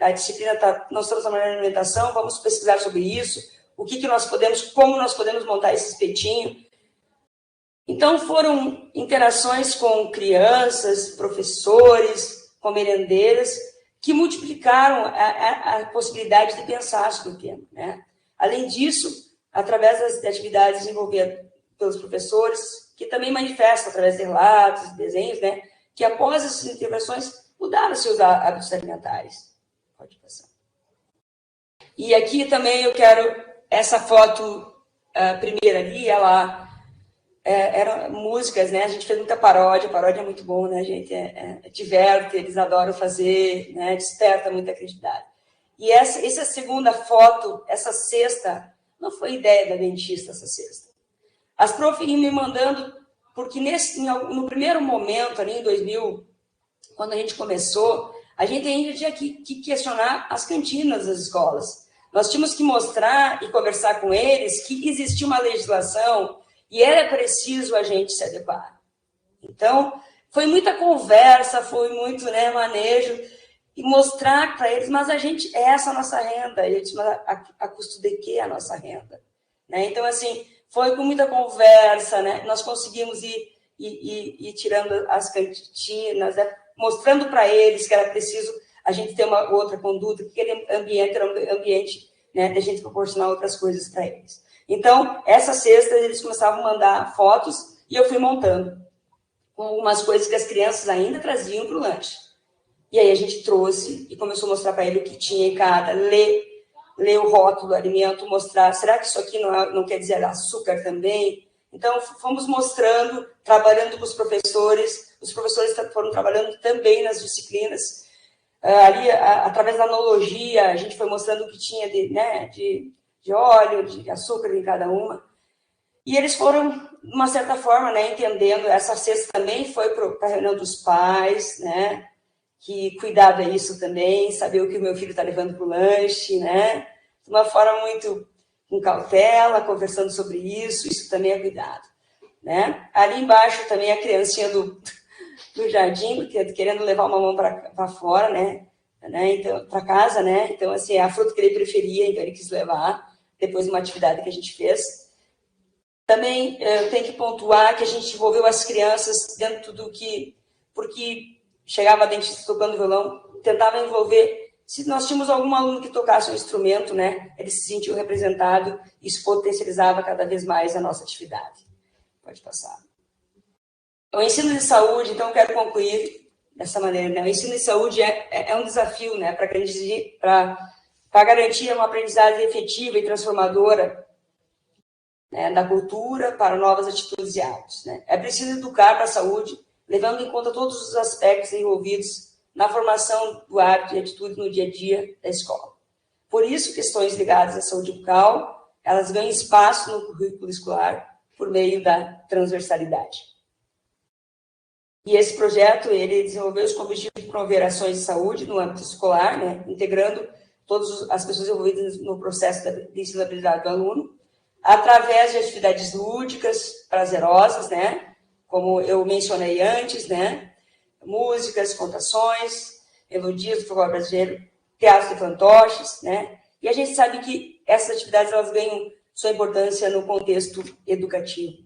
a disciplina, nós estamos trabalhando em alimentação, vamos pesquisar sobre isso, como nós podemos montar esse espetinho. Então, foram interações com crianças, professores, com merendeiras, que multiplicaram a possibilidade de pensar sobre o tema, né? Além disso, através das atividades desenvolvidas pelos professores, que também manifestam através de relatos, desenhos, né, que após essas intervenções mudaram seus hábitos alimentares. Pode passar. E aqui também eu quero essa foto primeira ali, ela eram músicas, né? A gente fez muita paródia é muito bom, né, gente? Diverte, eles adoram fazer, né? Desperta muita criatividade. E essa segunda foto, essa cesta, não foi ideia da dentista, essa cesta. As profs iam me mandando, porque no primeiro momento, ali em 2000, quando a gente começou, a gente ainda tinha que questionar as cantinas das escolas. Nós tínhamos que mostrar e conversar com eles que existia uma legislação e era preciso a gente se adequar. Então, foi muita conversa, foi muito, né, manejo, e mostrar para eles, mas essa é a nossa renda. E eu disse, mas a custo de que a nossa renda? Né? Então, assim, foi com muita conversa, né? Nós conseguimos ir tirando as cantinas, né? Mostrando para eles que era preciso a gente ter uma outra conduta, que aquele ambiente era um ambiente, né, de a gente proporcionar outras coisas para eles. Então, essa sexta, eles começavam a mandar fotos e eu fui montando com algumas coisas que as crianças ainda traziam para o lanche. E aí a gente trouxe e começou a mostrar para ele o que tinha em cada, ler o rótulo do alimento, mostrar, será que isso aqui não quer dizer açúcar também? Então, fomos mostrando, trabalhando com os professores foram trabalhando também nas disciplinas. Ali, através da analogia, a gente foi mostrando o que tinha de óleo, de açúcar em cada uma. E eles foram, de uma certa forma, né, entendendo. Essa cesta também foi para a reunião dos pais, né? Que cuidado é isso também, saber o que o meu filho está levando para o lanche, né? De uma forma muito com cautela, conversando sobre isso também é cuidado, né? Ali embaixo também a criancinha do jardim, querendo levar uma mão para fora, né? Então, para casa, né? Então, assim, é a fruta que ele preferia, então ele quis levar, depois de uma atividade que a gente fez. Também eu tenho que pontuar que a gente envolveu as crianças dentro do que... Porque chegava a dentista tocando violão, tentava envolver... Se nós tínhamos algum aluno que tocasse um instrumento, né? Ele se sentiu representado, isso potencializava cada vez mais a nossa atividade. Pode passar. O ensino de saúde, então, eu quero concluir dessa maneira, né? O ensino de saúde é um desafio, né? Para garantir uma aprendizagem efetiva e transformadora, né, da cultura para novas atitudes e hábitos, né? É preciso educar para a saúde, levando em conta todos os aspectos envolvidos na formação do hábito e atitude no dia a dia da escola. Por isso, questões ligadas à saúde bucal, elas ganham espaço no currículo escolar por meio da transversalidade. E esse projeto, ele desenvolveu com o objetivo de promover ações de saúde no âmbito escolar, né, integrando todas as pessoas envolvidas no processo de ensino-aprendizagem do aluno, através de atividades lúdicas, prazerosas, né, como eu mencionei antes, né, músicas, contações, melodias do folclore brasileiro, teatro de fantoches, né? E a gente sabe que essas atividades elas ganham sua importância no contexto educativo.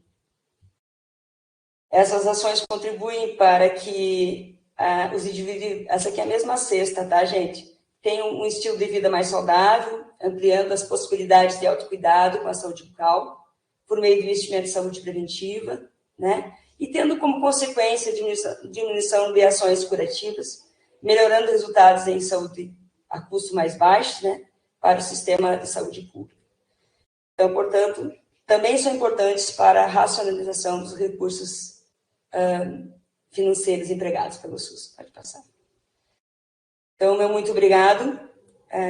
Essas ações contribuem para que os indivíduos, essa aqui é a mesma cesta, tá, gente? Tenham um estilo de vida mais saudável, ampliando as possibilidades de autocuidado com a saúde bucal, por meio do investimento em saúde preventiva, né? E tendo como consequência a diminuição de ações curativas, melhorando resultados em saúde a custo mais baixo, né? Para o sistema de saúde pública. Então, portanto, também são importantes para a racionalização dos recursos financeiros empregados pelo SUS. Pode passar. Então, meu muito obrigado.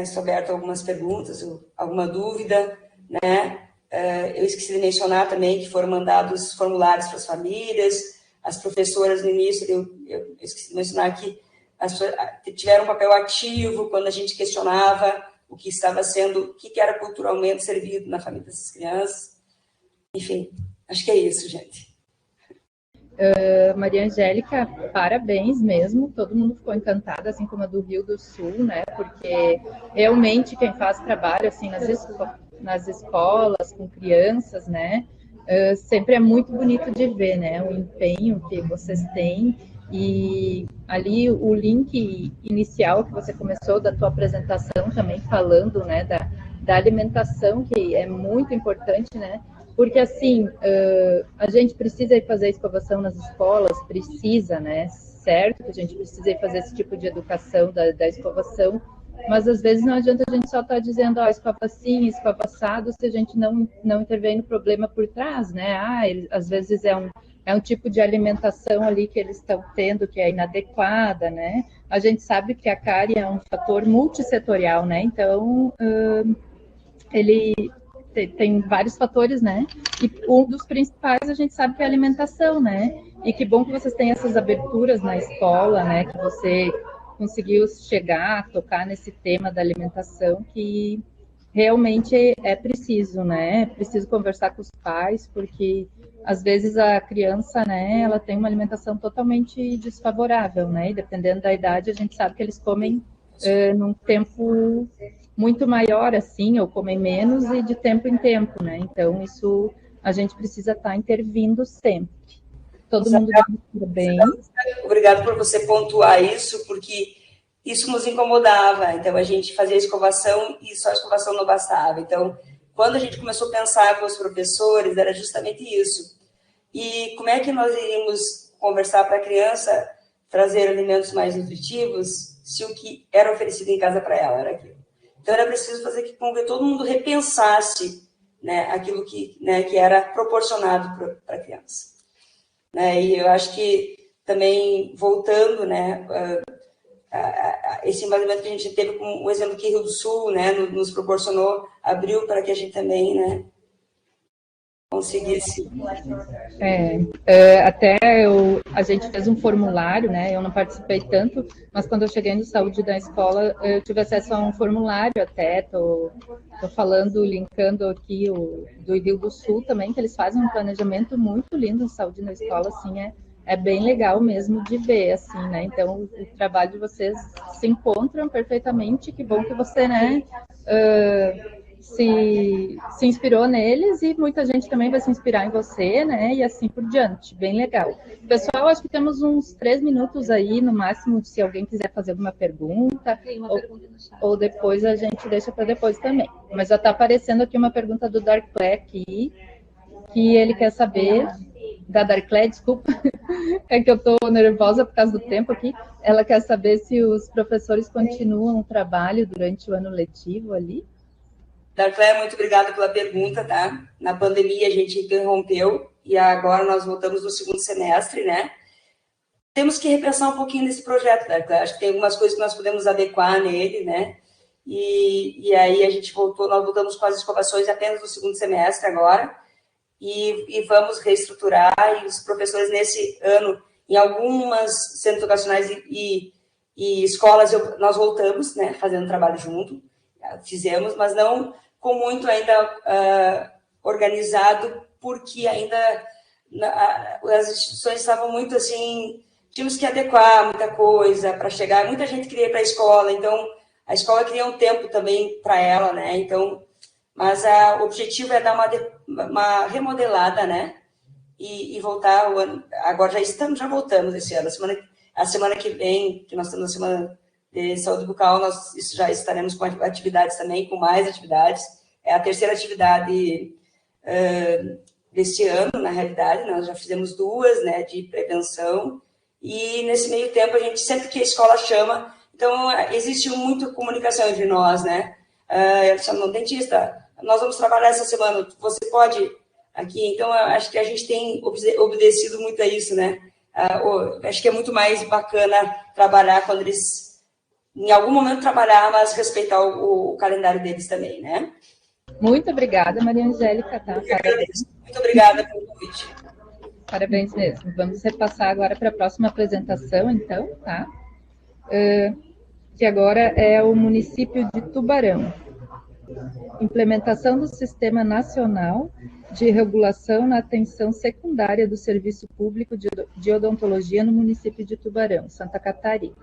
Estou aberto a algumas perguntas, alguma dúvida, né? Eu esqueci de mencionar também que foram mandados formulários para as famílias, as professoras no início, eu esqueci de mencionar que tiveram um papel ativo quando a gente questionava o que estava sendo, o que era culturalmente servido na família dessas crianças. Enfim, acho que é isso, gente. Maria Angélica, parabéns mesmo, todo mundo ficou encantado, assim como a do Rio do Sul, né, porque realmente quem faz trabalho, assim, nas escolas, com crianças, né, sempre é muito bonito de ver, né, o empenho que vocês têm, e ali o link inicial que você começou da tua apresentação também falando, né, da alimentação, que é muito importante, né, porque, assim, a gente precisa ir fazer escovação nas escolas, precisa, né? Certo que a gente precisa ir fazer esse tipo de educação da escovação, mas às vezes não adianta a gente só estar dizendo, escova assim, escova assado, se a gente não intervém no problema por trás, né? Às vezes é um tipo de alimentação ali que eles estão tendo que é inadequada, né? A gente sabe que a cárie é um fator multissetorial, né? Então, ele tem vários fatores, né? E um dos principais a gente sabe que é a alimentação, né? E que bom que vocês têm essas aberturas na escola, né? Que você conseguiu chegar, tocar nesse tema da alimentação, que realmente é preciso, né? É preciso conversar com os pais, porque às vezes a criança, né? Ela tem uma alimentação totalmente desfavorável, né? E dependendo da idade, a gente sabe que eles comem num tempo muito maior, assim, ou comem menos e de tempo em tempo, né? Então, isso a gente precisa estar intervindo sempre. Todo mundo deve bem. Obrigado por você pontuar isso, porque isso nos incomodava. Então, a gente fazia escovação e só a escovação não bastava. Então, quando a gente começou a pensar com os professores, era justamente isso. E como é que nós iríamos conversar para a criança trazer alimentos mais nutritivos se o que era oferecido em casa para ela era aquilo? Então, era preciso fazer com que todo mundo repensasse, né, aquilo que era proporcionado para a criança. Né? E eu acho que também, voltando, né, esse embasamento que a gente teve com o exemplo que Rio do Sul, né, nos proporcionou, abriu para que a gente também, né, conseguisse. Até a gente fez um formulário, né? Eu não participei tanto, mas quando eu cheguei no Saúde da Escola, eu tive acesso a um formulário até. Tô falando, linkando aqui do Rio do Sul também, que eles fazem um planejamento muito lindo de saúde na escola, assim, é bem legal mesmo de ver, assim, né? Então, o trabalho de vocês se encontram perfeitamente. Que bom que você, né? Se inspirou neles e muita gente também vai se inspirar em você, né? E assim por diante. Bem legal. Pessoal, acho que temos uns 3 minutos aí, no máximo, se alguém quiser fazer alguma pergunta. Ou depois a gente deixa para depois também. Mas já está aparecendo aqui uma pergunta do Darkley aqui, que ele quer saber... Da Darkley, desculpa. É que eu estou nervosa por causa do tempo aqui. Ela quer saber se os professores continuam o trabalho durante o ano letivo ali. Darkley, muito obrigada pela pergunta, tá? Na pandemia a gente interrompeu e agora nós voltamos no segundo semestre, né? Temos que repensar um pouquinho desse projeto, Darkley. Acho que tem algumas coisas que nós podemos adequar nele, né? E aí a gente nós voltamos com as escovações apenas no segundo semestre agora e vamos reestruturar, e os professores nesse ano, em algumas centros educacionais e escolas, nós voltamos, né? Fazendo trabalho junto, fizemos, mas não com muito ainda organizado, porque ainda as instituições estavam muito assim, tínhamos que adequar muita coisa para chegar, muita gente queria ir para a escola, então a escola cria um tempo também para ela, né? Então, mas o objetivo é dar uma remodelada, né? E voltar o ano. Agora já voltamos esse ano. A semana que vem, que nós estamos na semana de saúde bucal, nós já estaremos com atividades também, com mais atividades. É a terceira atividade deste ano, na realidade. Nós já fizemos 2, né, de prevenção. E nesse meio tempo, a gente, sempre que a escola chama, então existe muita comunicação entre nós, né? Eu chamo o dentista, nós vamos trabalhar essa semana, você pode aqui? Então, acho que a gente tem obedecido muito a isso, né? Acho que é muito mais bacana trabalhar quando eles, em algum momento, trabalhar, mas respeitar o calendário deles também, né? Muito obrigada, Maria Angélica. Tá? Muito obrigada pelo convite. Parabéns mesmo. Vamos repassar agora para a próxima apresentação, então, tá? Que agora é o município de Tubarão. Implementação do Sistema Nacional de Regulação na Atenção Secundária do Serviço Público de Odontologia no município de Tubarão, Santa Catarina.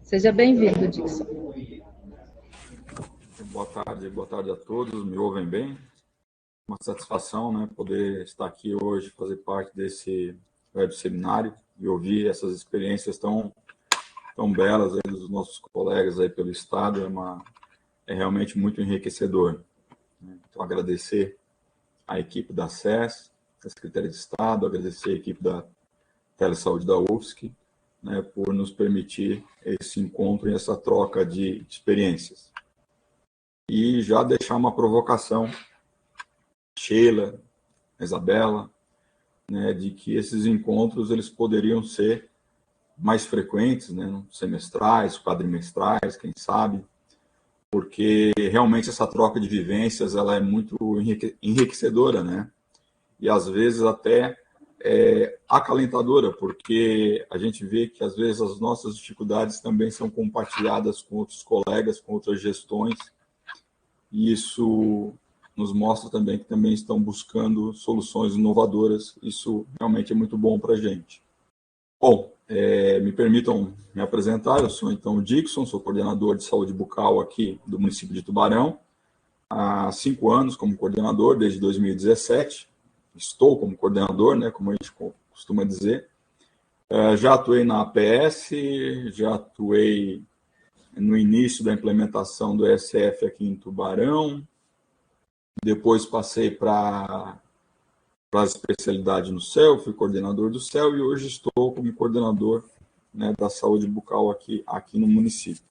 Seja bem-vindo, Dixon. Boa tarde a todos, me ouvem bem? Uma satisfação, né, poder estar aqui hoje, fazer parte desse web seminário e ouvir essas experiências tão belas aí dos nossos colegas aí pelo estado, é realmente muito enriquecedor. Então, agradecer a equipe da SES, da Secretaria de Estado, agradecer a equipe da Telesaúde da UFSC, né, por nos permitir esse encontro e essa troca de experiências. E já deixar uma provocação, Sheila, Isabela, né, de que esses encontros eles poderiam ser mais frequentes, né, semestrais, quadrimestrais, quem sabe, porque realmente essa troca de vivências ela é muito enriquecedora, né? E às vezes até acalentadora, porque a gente vê que às vezes as nossas dificuldades também são compartilhadas com outros colegas, com outras gestões, e isso nos mostra também que também estão buscando soluções inovadoras. Isso realmente é muito bom para a gente. Bom, me permitam me apresentar. Eu sou, então, o Dixon, sou coordenador de saúde bucal aqui do município de Tubarão. Há 5 anos como coordenador, desde 2017. Estou como coordenador, né, como a gente costuma dizer. Já atuei na APS, já atuei no início da implementação do ESF aqui em Tubarão. Depois passei para a especialidade no CEL, fui coordenador do CEL e hoje estou como coordenador, né, da saúde bucal aqui no município.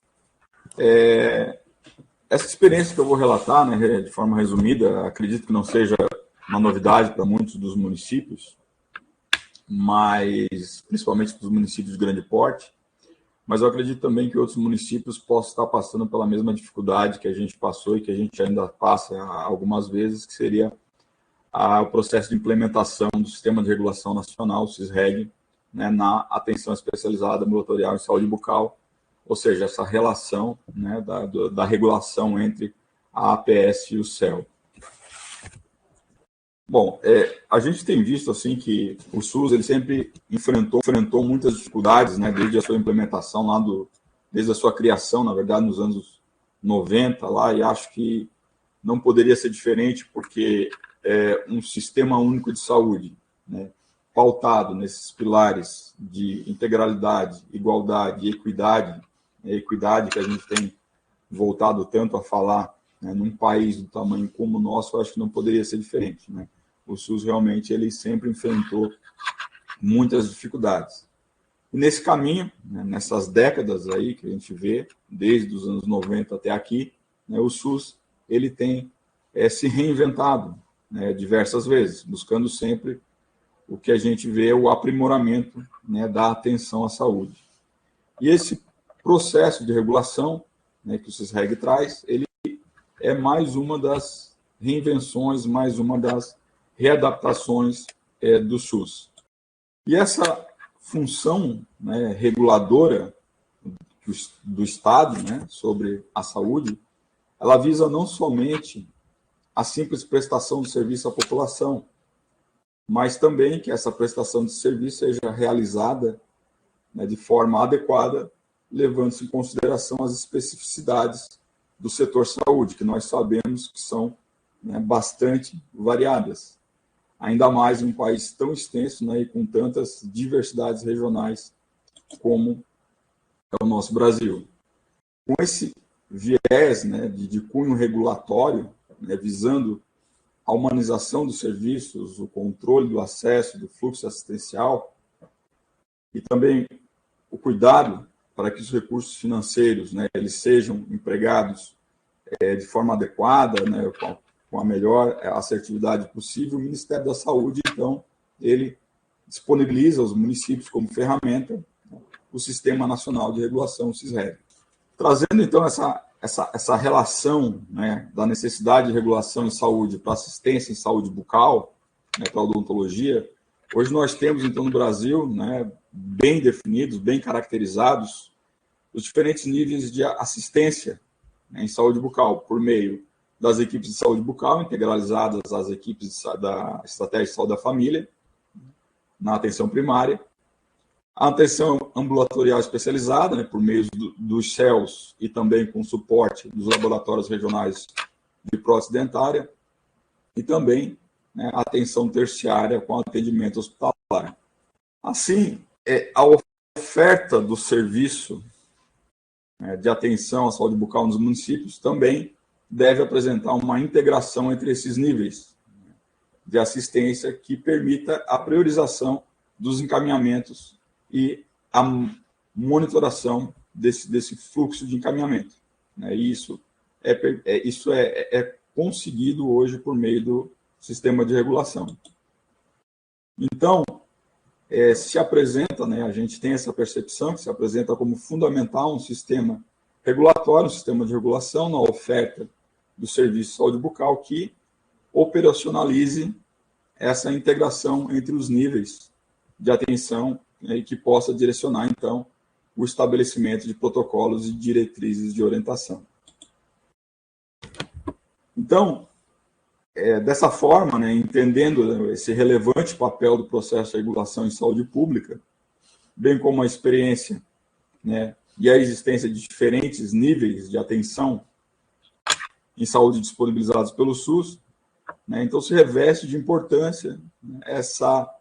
Essa experiência que eu vou relatar, né, de forma resumida, acredito que não seja uma novidade para muitos dos municípios, mas principalmente para os municípios de grande porte, mas eu acredito também que outros municípios possam estar passando pela mesma dificuldade que a gente passou e que a gente ainda passa algumas vezes, que seria o processo de implementação do Sistema de Regulação Nacional, o SISREG, né, na atenção especializada ambulatorial em saúde bucal, ou seja, essa relação, né, da regulação entre a APS e o CEL. Bom, a gente tem visto assim que o SUS ele sempre enfrentou muitas dificuldades, né, desde a sua implementação desde a sua criação, na verdade, nos anos 90 lá, e acho que não poderia ser diferente porque um sistema único de saúde, né, pautado nesses pilares de integralidade, igualdade e equidade, equidade que a gente tem voltado tanto a falar, né, num país do tamanho como o nosso, eu acho que não poderia ser diferente, né? O SUS realmente ele sempre enfrentou muitas dificuldades. E nesse caminho, né, nessas décadas aí que a gente vê, desde os anos 90 até aqui, né, o SUS ele tem se reinventado, né, diversas vezes, buscando sempre o que a gente vê o aprimoramento, né, da atenção à saúde. E esse processo de regulação, né, que o SISREG traz, ele é mais uma das reinvenções, mais uma das readaptações do SUS. E essa função, né, reguladora do Estado, né, sobre a saúde, ela visa não somente a simples prestação de serviço à população, mas também que essa prestação de serviço seja realizada, né, de forma adequada levando-se em consideração as especificidades do setor saúde, que nós sabemos que são, né, bastante variadas, ainda mais em um país tão extenso, né, e com tantas diversidades regionais como é o nosso Brasil. Com esse viés, né, de cunho regulatório, né, visando a humanização dos serviços, o controle do acesso, do fluxo assistencial e também o cuidado para que os recursos financeiros, né, eles sejam empregados de forma adequada, né, com a melhor assertividade possível, o Ministério da Saúde, então, ele disponibiliza aos municípios como ferramenta, né, o Sistema Nacional de Regulação, o SISREG. Trazendo, então, essa relação, né, da necessidade de regulação em saúde para assistência em saúde bucal, né, para a odontologia, hoje nós temos, então, no Brasil, né, bem definidos, bem caracterizados, os diferentes níveis de assistência, né, em saúde bucal, por meio das equipes de saúde bucal, integralizadas às equipes da Estratégia de Saúde da Família, na atenção primária, a atenção ambulatorial especializada, né, por meio dos CELS e também com suporte dos laboratórios regionais de prótese dentária, e também, né, a atenção terciária com atendimento hospitalar. Assim, a oferta do serviço, né, de atenção à saúde bucal nos municípios também deve apresentar uma integração entre esses níveis de assistência que permita a priorização dos encaminhamentos e a monitoração desse fluxo de encaminhamento, né? E isso é conseguido hoje por meio do sistema de regulação. Então, se apresenta, né, a gente tem essa percepção que se apresenta como fundamental um sistema regulatório, um sistema de regulação na oferta do serviço de saúde bucal que operacionalize essa integração entre os níveis de atenção, né, e que possa direcionar, então, o estabelecimento de protocolos e diretrizes de orientação. Então, dessa forma, né, entendendo esse relevante papel do processo de regulação em saúde pública, bem como a experiência, né, e a existência de diferentes níveis de atenção em saúde disponibilizados pelo SUS, né, então se reveste de importância, né, essa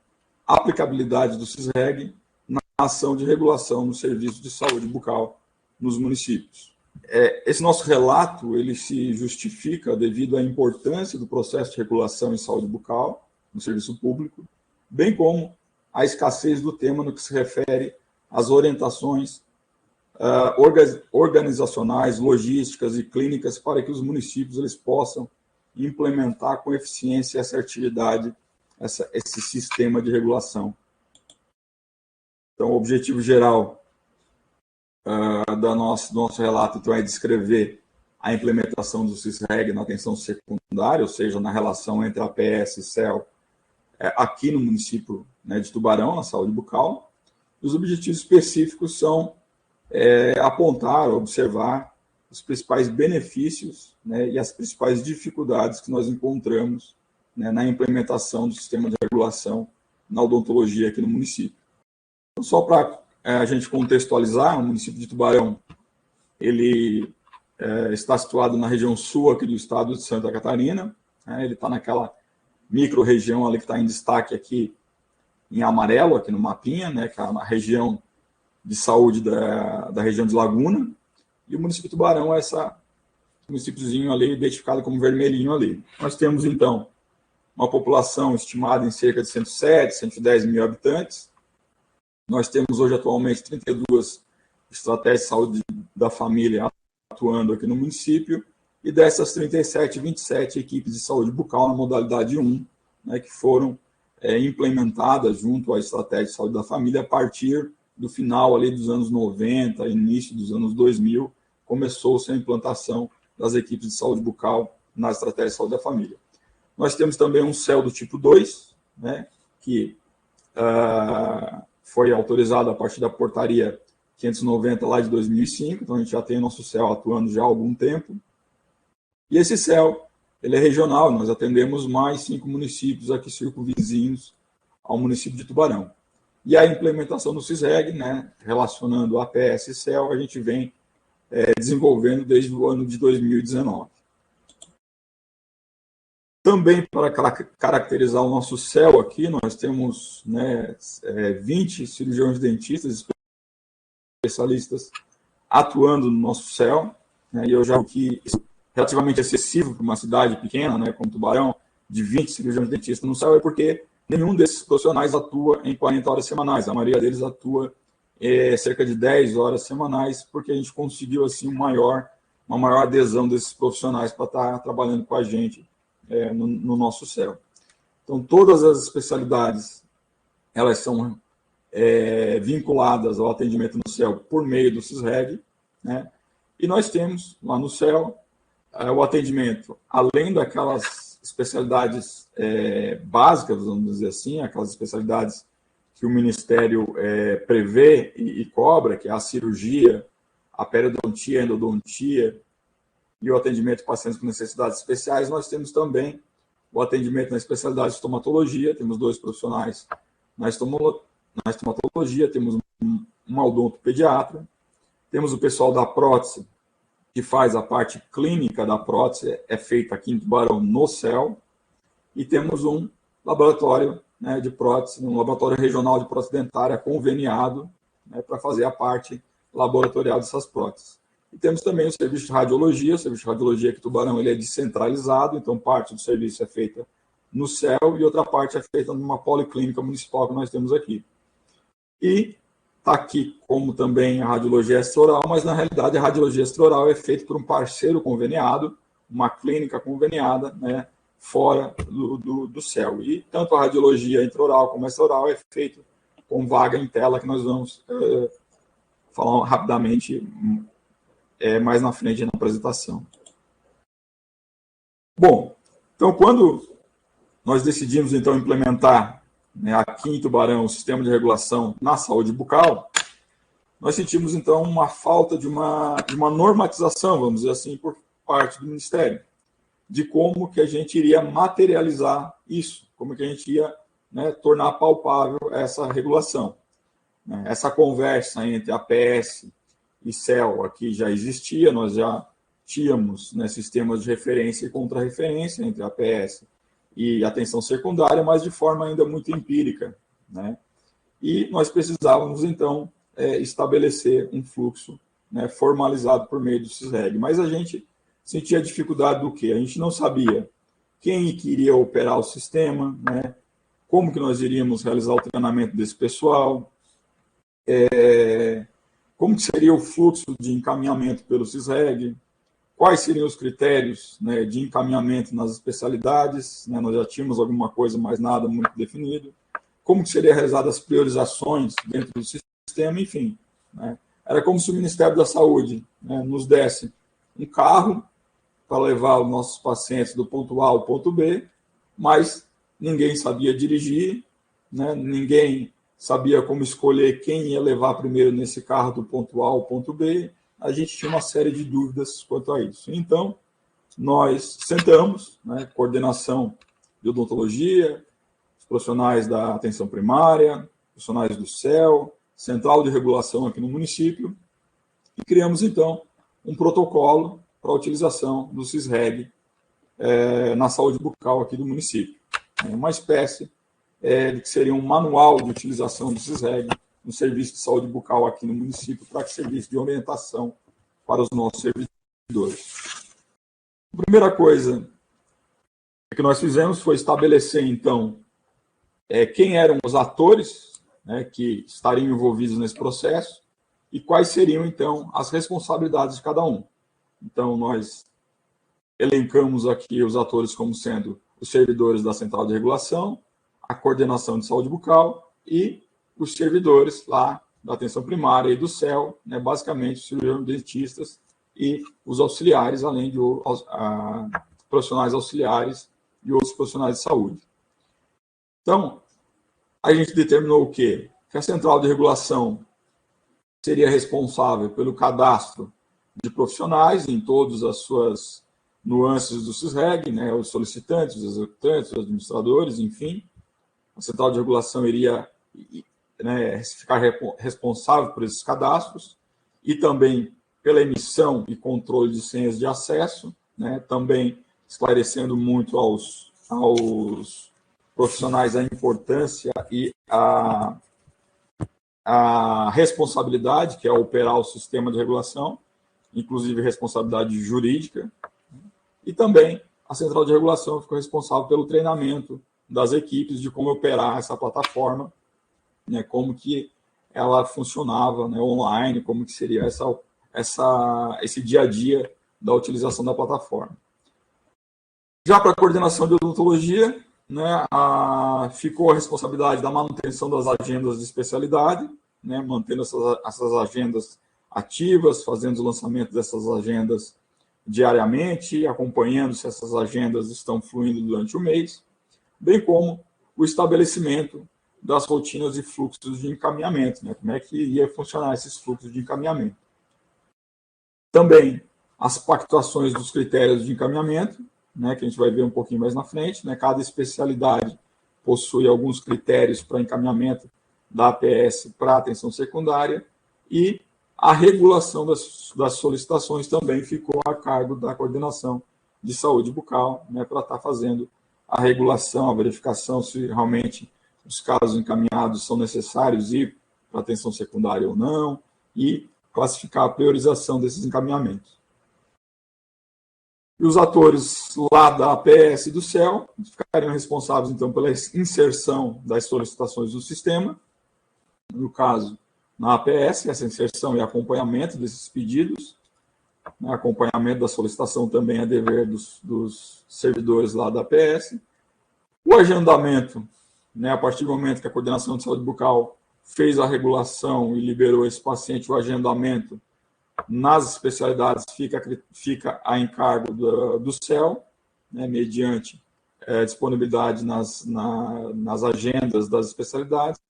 aplicabilidade do SISREG na ação de regulação no serviço de saúde bucal nos municípios. Esse nosso relato ele se justifica devido à importância do processo de regulação em saúde bucal no serviço público, bem como a escassez do tema no que se refere às orientações organizacionais, logísticas e clínicas para que os municípios eles possam implementar com eficiência e assertividade esse sistema de regulação. Então, o objetivo geral do nosso relato então, é descrever a implementação do SISREG na atenção secundária, ou seja, na relação entre APS e CEL, aqui no município, né, de Tubarão, na saúde bucal. Os objetivos específicos são apontar, observar os principais benefícios, né, e as principais dificuldades que nós encontramos, né, na implementação do sistema de regulação na odontologia aqui no município. Então, só para a gente contextualizar, o município de Tubarão ele está situado na região sul aqui do estado de Santa Catarina, né, ele está naquela micro-região ali que está em destaque aqui em amarelo, aqui no mapinha, né, que é a região de saúde da região de Laguna, e o município de Tubarão é esse municípiozinho ali, identificado como vermelhinho ali. Nós temos, então, uma população estimada em cerca de 107, 110 mil habitantes. Nós temos hoje, atualmente, 32 estratégias de saúde da família atuando aqui no município, e dessas 37, 27 equipes de saúde bucal na modalidade 1, né, que foram implementadas junto à estratégia de saúde da família a partir do final ali dos anos 90, início dos anos 2000, começou-se a implantação das equipes de saúde bucal na estratégia de saúde da família. Nós temos também um CEL do tipo 2, né, que foi autorizado a partir da portaria 590 lá de 2005, então a gente já tem nosso CEL atuando já há algum tempo. E esse CEL, ele é regional, nós atendemos mais 5 municípios aqui circunvizinhos ao município de Tubarão. E a implementação do CISREG, né, relacionando APS e CEL, a gente vem desenvolvendo desde o ano de 2019. Também, para caracterizar o nosso CEL aqui, nós temos, né, 20 cirurgiões dentistas especialistas atuando no nosso CEL, né, e eu já vi que relativamente excessivo para uma cidade pequena, né, como Tubarão, de 20 cirurgiões dentistas no CEL, é porque nenhum desses profissionais atua em 40 horas semanais. A maioria deles atua cerca de 10 horas semanais, porque a gente conseguiu assim uma maior adesão desses profissionais para estar trabalhando com a gente no nosso CEL. Então, todas as especialidades, elas são vinculadas ao atendimento no CEL por meio do CISREG, né? E nós temos lá no CEL o atendimento, além daquelas especialidades básicas, vamos dizer assim, aquelas especialidades que o Ministério prevê e cobra, que é a cirurgia, a periodontia, a endodontia e o atendimento de pacientes com necessidades especiais. Nós temos também o atendimento na especialidade de estomatologia, temos 2 profissionais na estomatologia, temos um odontopediatra, temos o pessoal da prótese, que faz a parte clínica da prótese, é feita aqui em Tubarão, no CEL, e temos um laboratório, né, de prótese, um laboratório regional de prótese dentária conveniado, né, para fazer a parte laboratorial dessas próteses. E temos também o serviço de radiologia. O serviço de radiologia aqui em Tubarão ele é descentralizado, então parte do serviço é feita no CEL e outra parte é feita numa policlínica municipal que nós temos aqui. E está aqui como também a radiologia extraoral, mas na realidade a radiologia extraoral é feita por um parceiro conveniado, uma clínica conveniada, né, fora do CEL. E tanto a radiologia intraoral como a extraoral é feito com vaga em tela, que nós vamos falar rapidamente mais na frente na apresentação. Bom, então quando nós decidimos então implementar, né, aqui em Tubarão o sistema de regulação na saúde bucal, nós sentimos então uma falta de uma normatização, vamos dizer assim, por parte do Ministério, de como que a gente iria materializar isso, como que a gente ia, né, tornar palpável essa regulação. Essa conversa entre APS e CEL aqui já existia, nós já tínhamos, né, sistemas de referência e contra-referência entre APS e atenção secundária, mas de forma ainda muito empírica, né? E nós precisávamos, então, estabelecer um fluxo, né, formalizado por meio do CISREG. Mas a gente sentia dificuldade do quê? A gente não sabia quem queria operar o sistema, né? Como que nós iríamos realizar o treinamento desse pessoal, como que seria o fluxo de encaminhamento pelo CISREG, quais seriam os critérios, né, de encaminhamento nas especialidades, né? Nós já tínhamos alguma coisa, mas nada muito definido, como que seria realizadas as priorizações dentro do sistema, enfim, né? Era como se o Ministério da Saúde, né, nos desse um carro para levar os nossos pacientes do ponto A ao ponto B, mas ninguém sabia dirigir, né? Ninguém sabia como escolher quem ia levar primeiro nesse carro do ponto A ao ponto B. A gente tinha uma série de dúvidas quanto a isso. Então, nós sentamos, né, coordenação de odontologia, os profissionais da atenção primária, profissionais do CEL, central de regulação aqui no município, e criamos, então, um protocolo para a utilização do CISREG na saúde bucal aqui do município. É uma espécie de que seria um manual de utilização do CISREG no serviço de saúde bucal aqui no município, para que serviço de orientação para os nossos servidores. A primeira coisa que nós fizemos foi estabelecer, então, quem eram os atores, né, que estariam envolvidos nesse processo e quais seriam, então, as responsabilidades de cada um. Então, nós elencamos aqui os atores como sendo os servidores da Central de Regulação, a coordenação de saúde bucal e os servidores lá da atenção primária e do CEL, né, basicamente os cirurgiões dentistas e os auxiliares, além de profissionais auxiliares e outros profissionais de saúde. Então, a gente determinou o quê? Que a Central de Regulação seria responsável pelo cadastro de profissionais em todas as suas nuances do CISREG, né, os solicitantes, os executantes, os administradores, enfim. A Central de Regulação iria né, ficar responsável por esses cadastros e também pela emissão e controle de senhas de acesso, né, também esclarecendo muito aos profissionais a importância e a responsabilidade, que é operar o sistema de regulação, inclusive responsabilidade jurídica, e também a central de regulação ficou responsável pelo treinamento das equipes de como operar essa plataforma, né, como que ela funcionava, né, online, como que seria esse dia a dia da utilização da plataforma. Já para a coordenação de odontologia, né, ficou a responsabilidade da manutenção das agendas de especialidade, né, mantendo essas agendas ativas, fazendo os lançamentos dessas agendas diariamente, acompanhando se essas agendas estão fluindo durante o mês, bem como o estabelecimento das rotinas e fluxos de encaminhamento, né, como é que ia funcionar esses fluxos de encaminhamento. Também as pactuações dos critérios de encaminhamento, né, que a gente vai ver um pouquinho mais na frente, né, cada especialidade possui alguns critérios para encaminhamento da APS para atenção secundária, e a regulação das solicitações também ficou a cargo da coordenação de saúde bucal, né, para estar fazendo a regulação, a verificação se realmente os casos encaminhados são necessários ir para atenção secundária ou não, e classificar a priorização desses encaminhamentos. E os atores lá da APS e do CEL ficariam responsáveis, então, pela inserção das solicitações do sistema. No caso, na APS, essa inserção e acompanhamento desses pedidos. Né, acompanhamento da solicitação também é dever dos servidores lá da APS. O agendamento, né, a partir do momento que a coordenação de saúde bucal fez a regulação e liberou esse paciente, o agendamento nas especialidades fica a encargo do CEL, né, mediante disponibilidade nas agendas das especialidades,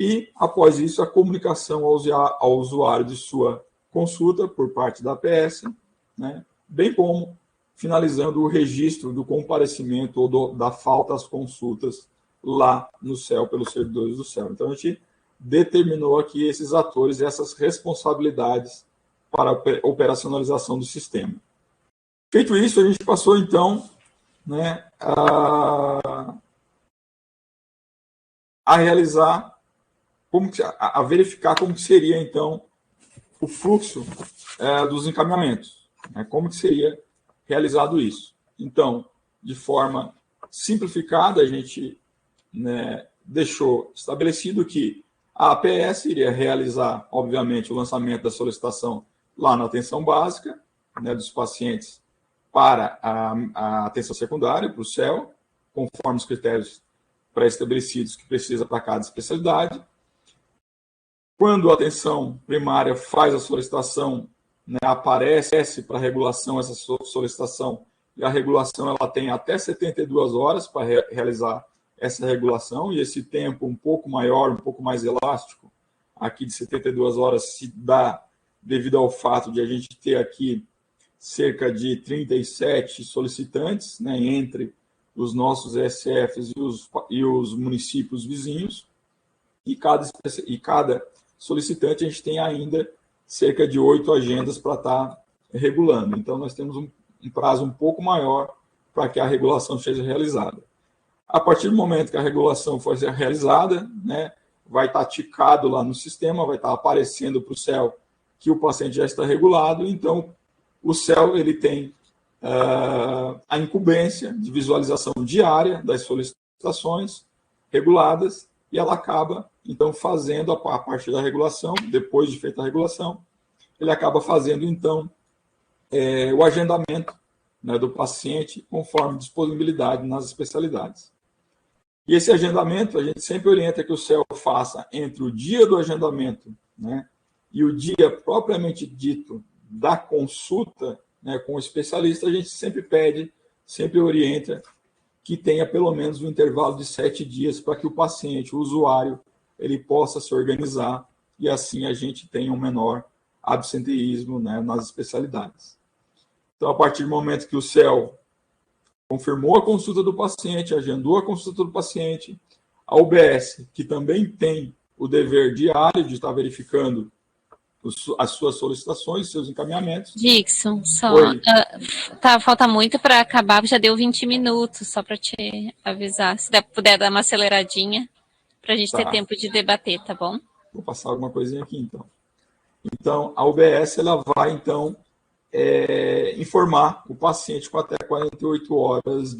e, após isso, a comunicação ao usuário de sua consulta por parte da APS, né, bem como finalizando o registro do comparecimento ou da falta às consultas lá no CEL, pelos servidores do CEL. Então, a gente determinou aqui esses atores e essas responsabilidades para a operacionalização do sistema. Feito isso, a gente passou, então, né, a realizar, a verificar como seria, então, o fluxo dos encaminhamentos, né, como que seria realizado isso. Então, de forma simplificada, a gente, né, deixou estabelecido que a APS iria realizar, obviamente, o lançamento da solicitação lá na atenção básica, né, dos pacientes para a atenção secundária, para o CEL, conforme os critérios pré-estabelecidos que precisa para cada especialidade. Quando a atenção primária faz a solicitação, né, aparece para regulação essa solicitação, e a regulação ela tem até 72 horas para realizar essa regulação, e esse tempo um pouco maior, um pouco mais elástico, aqui de 72 horas, se dá devido ao fato de a gente ter aqui cerca de 37 solicitantes, né, entre os nossos ESFs e os municípios vizinhos, e cada solicitante a gente tem ainda cerca de 8 agendas para estar regulando. Então, nós temos um prazo um pouco maior para que a regulação seja realizada. A partir do momento que a regulação for realizada, né, vai estar ticado lá no sistema, vai estar aparecendo para o CEL que o paciente já está regulado, então o CEL ele tem a incumbência de visualização diária das solicitações reguladas, e ela acaba, então, fazendo, a partir da regulação, depois de feita a regulação, ele acaba fazendo, então, o agendamento, né, do paciente conforme disponibilidade nas especialidades. E esse agendamento, a gente sempre orienta que o CEL faça entre o dia do agendamento, né, e o dia propriamente dito da consulta, né, com o especialista. A gente sempre pede, sempre orienta que tenha pelo menos um intervalo de 7 dias para que o paciente, o usuário, ele possa se organizar e assim a gente tenha um menor absenteísmo, né, nas especialidades. Então, a partir do momento que o CEL confirmou a consulta do paciente, agendou a consulta do paciente, A UBS, que também tem o dever diário de estar verificando as suas solicitações, seus encaminhamentos. Dixon, só. Oi. Falta muito para acabar, já deu 20 minutos, só para te avisar. Se puder dar uma aceleradinha, para a gente ter tempo de debater, tá bom? Vou passar alguma coisinha aqui, então. Então, a UBS ela vai, então, informar o paciente com até 48 horas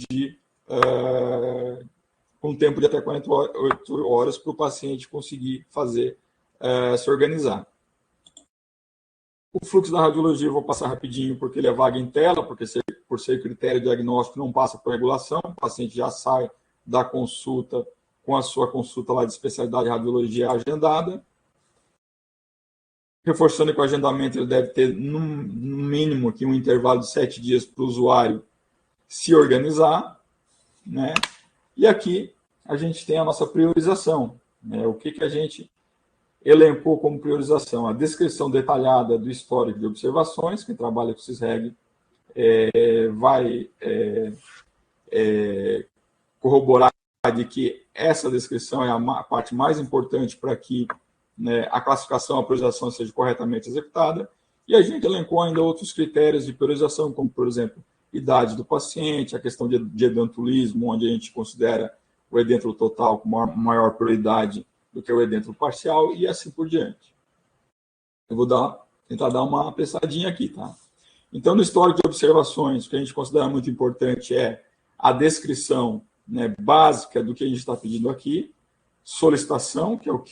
com tempo de até 48 horas para o paciente conseguir se organizar. O fluxo da radiologia eu vou passar rapidinho, porque ele é vago em tela, porque por ser critério diagnóstico não passa por regulação, o paciente já sai da consulta com a sua consulta lá de especialidade de radiologia agendada. Reforçando que o agendamento ele deve ter, no mínimo, aqui, um intervalo de 7 dias para o usuário se organizar, né? E aqui a gente tem a nossa priorização, né? O que a gente elencou como priorização? A descrição detalhada do histórico de observações. Quem trabalha com CISREG vai corroborar de que essa descrição é a parte mais importante para que, né, a classificação, a priorização seja corretamente executada. E a gente elencou ainda outros critérios de priorização, como, por exemplo, idade do paciente, a questão de edentulismo, onde a gente considera o edêntulo total com maior prioridade do que o edêntulo parcial, e assim por diante. Eu vou tentar dar uma apressadinha aqui, tá? Então, no histórico de observações, o que a gente considera muito importante é a descrição, né, básica do que a gente está pedindo aqui, solicitação, que é o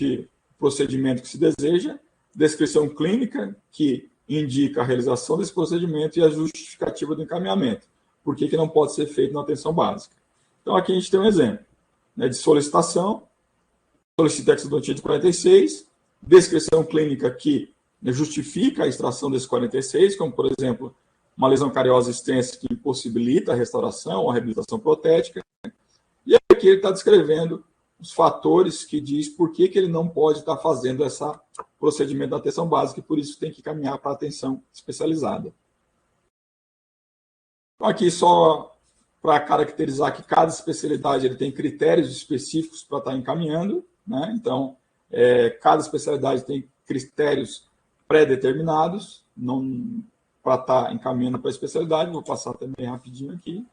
procedimento que se deseja, descrição clínica, que indica a realização desse procedimento, e a justificativa do encaminhamento. Por que não pode ser feito na atenção básica? Então, aqui a gente tem um exemplo, né, de solicitação, solicita exodontia de 46, descrição clínica que justifica a extração desse 46, como, por exemplo, uma lesão cariosa extensa que impossibilita a restauração ou a reabilitação protética. E aqui ele está descrevendo os fatores que diz por que ele não pode estar fazendo esse procedimento da atenção básica e por isso tem que caminhar para a atenção especializada. Então, aqui só para caracterizar que cada especialidade ele tem critérios específicos para estar encaminhando, né? Então, cada especialidade tem critérios pré-determinados para estar encaminhando para a especialidade. Vou passar também rapidinho aqui.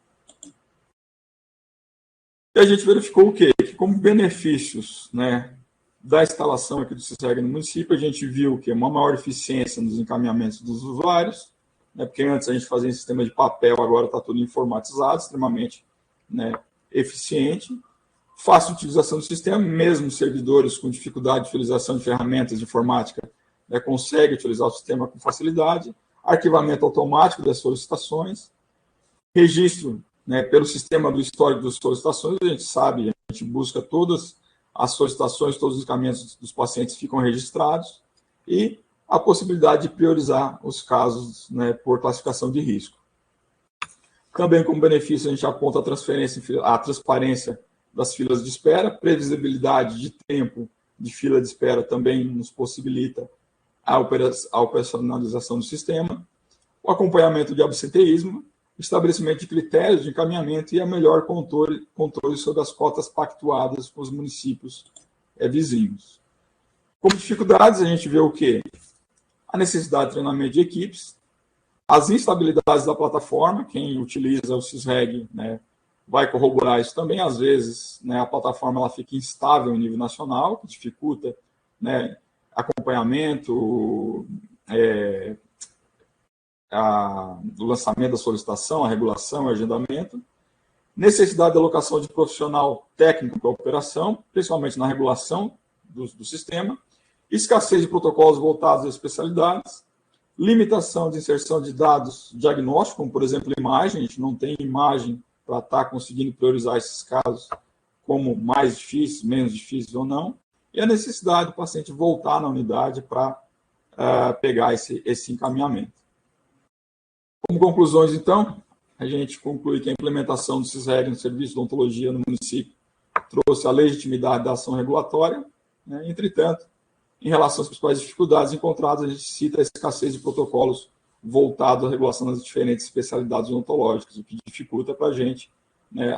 E a gente verificou o quê? Que como benefícios, né, da instalação aqui do CISREG no município, a gente viu que uma maior eficiência nos encaminhamentos dos usuários, né, porque antes a gente fazia em sistema de papel, agora está tudo informatizado, extremamente, né, eficiente. Fácil utilização do sistema, mesmo servidores com dificuldade de utilização de ferramentas de informática, né, conseguem utilizar o sistema com facilidade. Arquivamento automático das solicitações, registro, né, pelo sistema do histórico das solicitações, a gente sabe, a gente busca todas as solicitações, todos os encaminhamentos dos pacientes ficam registrados, e a possibilidade de priorizar os casos, né, por classificação de risco. Também, como benefício, a gente aponta a transparência das filas de espera, previsibilidade de tempo de fila de espera também nos possibilita a operacionalização do sistema, o acompanhamento de absenteísmo, estabelecimento de critérios de encaminhamento e a melhor controle sobre as cotas pactuadas com os municípios vizinhos. Como dificuldades, a gente vê o quê? A necessidade de treinamento de equipes, as instabilidades da plataforma, quem utiliza o CISREG, né, vai corroborar isso também. Às vezes, né, a plataforma ela fica instável em nível nacional, que dificulta, né, acompanhamento, do lançamento da solicitação, a regulação, o agendamento. Necessidade de alocação de profissional técnico para a operação, principalmente na regulação do sistema. Escassez de protocolos voltados às especialidades. Limitação de inserção de dados diagnósticos, como, por exemplo, imagem. A gente não tem imagem para estar conseguindo priorizar esses casos como mais difíceis, menos difíceis ou não. E a necessidade do paciente voltar na unidade para pegar esse encaminhamento. Como conclusões, então, a gente conclui que a implementação do CISREG no serviço de odontologia no município trouxe a legitimidade da ação regulatória, né? Entretanto, em relação às principais dificuldades encontradas, a gente cita a escassez de protocolos voltados à regulação das diferentes especialidades odontológicas, o que dificulta para a gente né,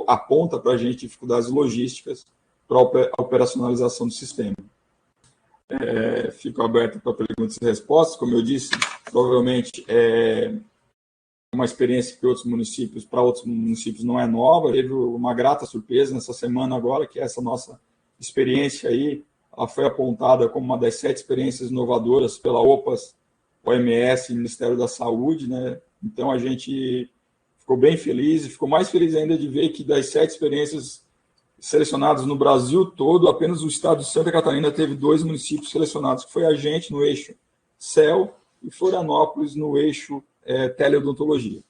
aponta para a gente dificuldades logísticas para a operacionalização do sistema. Fico aberto para perguntas e respostas. Como eu disse, provavelmente uma experiência que para outros municípios não é nova. Teve uma grata surpresa nessa semana agora, que essa nossa experiência aí, ela foi apontada como uma das 7 experiências inovadoras pela OPAS, OMS e Ministério da Saúde, né? Então a gente ficou bem feliz e ficou mais feliz ainda de ver que das 7 experiências selecionadas no Brasil todo, apenas o estado de Santa Catarina teve 2 municípios selecionados, que foi a gente no eixo CEL e Florianópolis no eixo teleodontologia.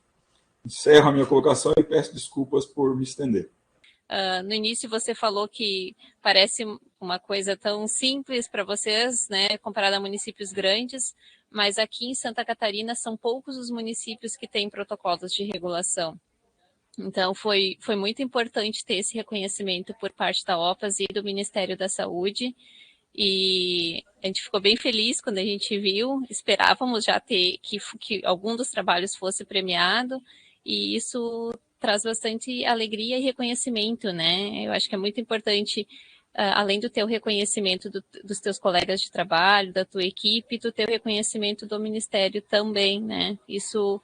Encerro a minha colocação e peço desculpas por me estender. No início você falou que parece uma coisa tão simples para vocês, né, comparada a municípios grandes, mas aqui em Santa Catarina são poucos os municípios que têm protocolos de regulação. Então, foi muito importante ter esse reconhecimento por parte da OPAS e do Ministério da Saúde, e a gente ficou bem feliz quando a gente viu, esperávamos já ter que algum dos trabalhos fosse premiado, e isso traz bastante alegria e reconhecimento, né? Eu acho que é muito importante, além do teu reconhecimento dos teus colegas de trabalho, da tua equipe, do teu reconhecimento do Ministério também, né? Isso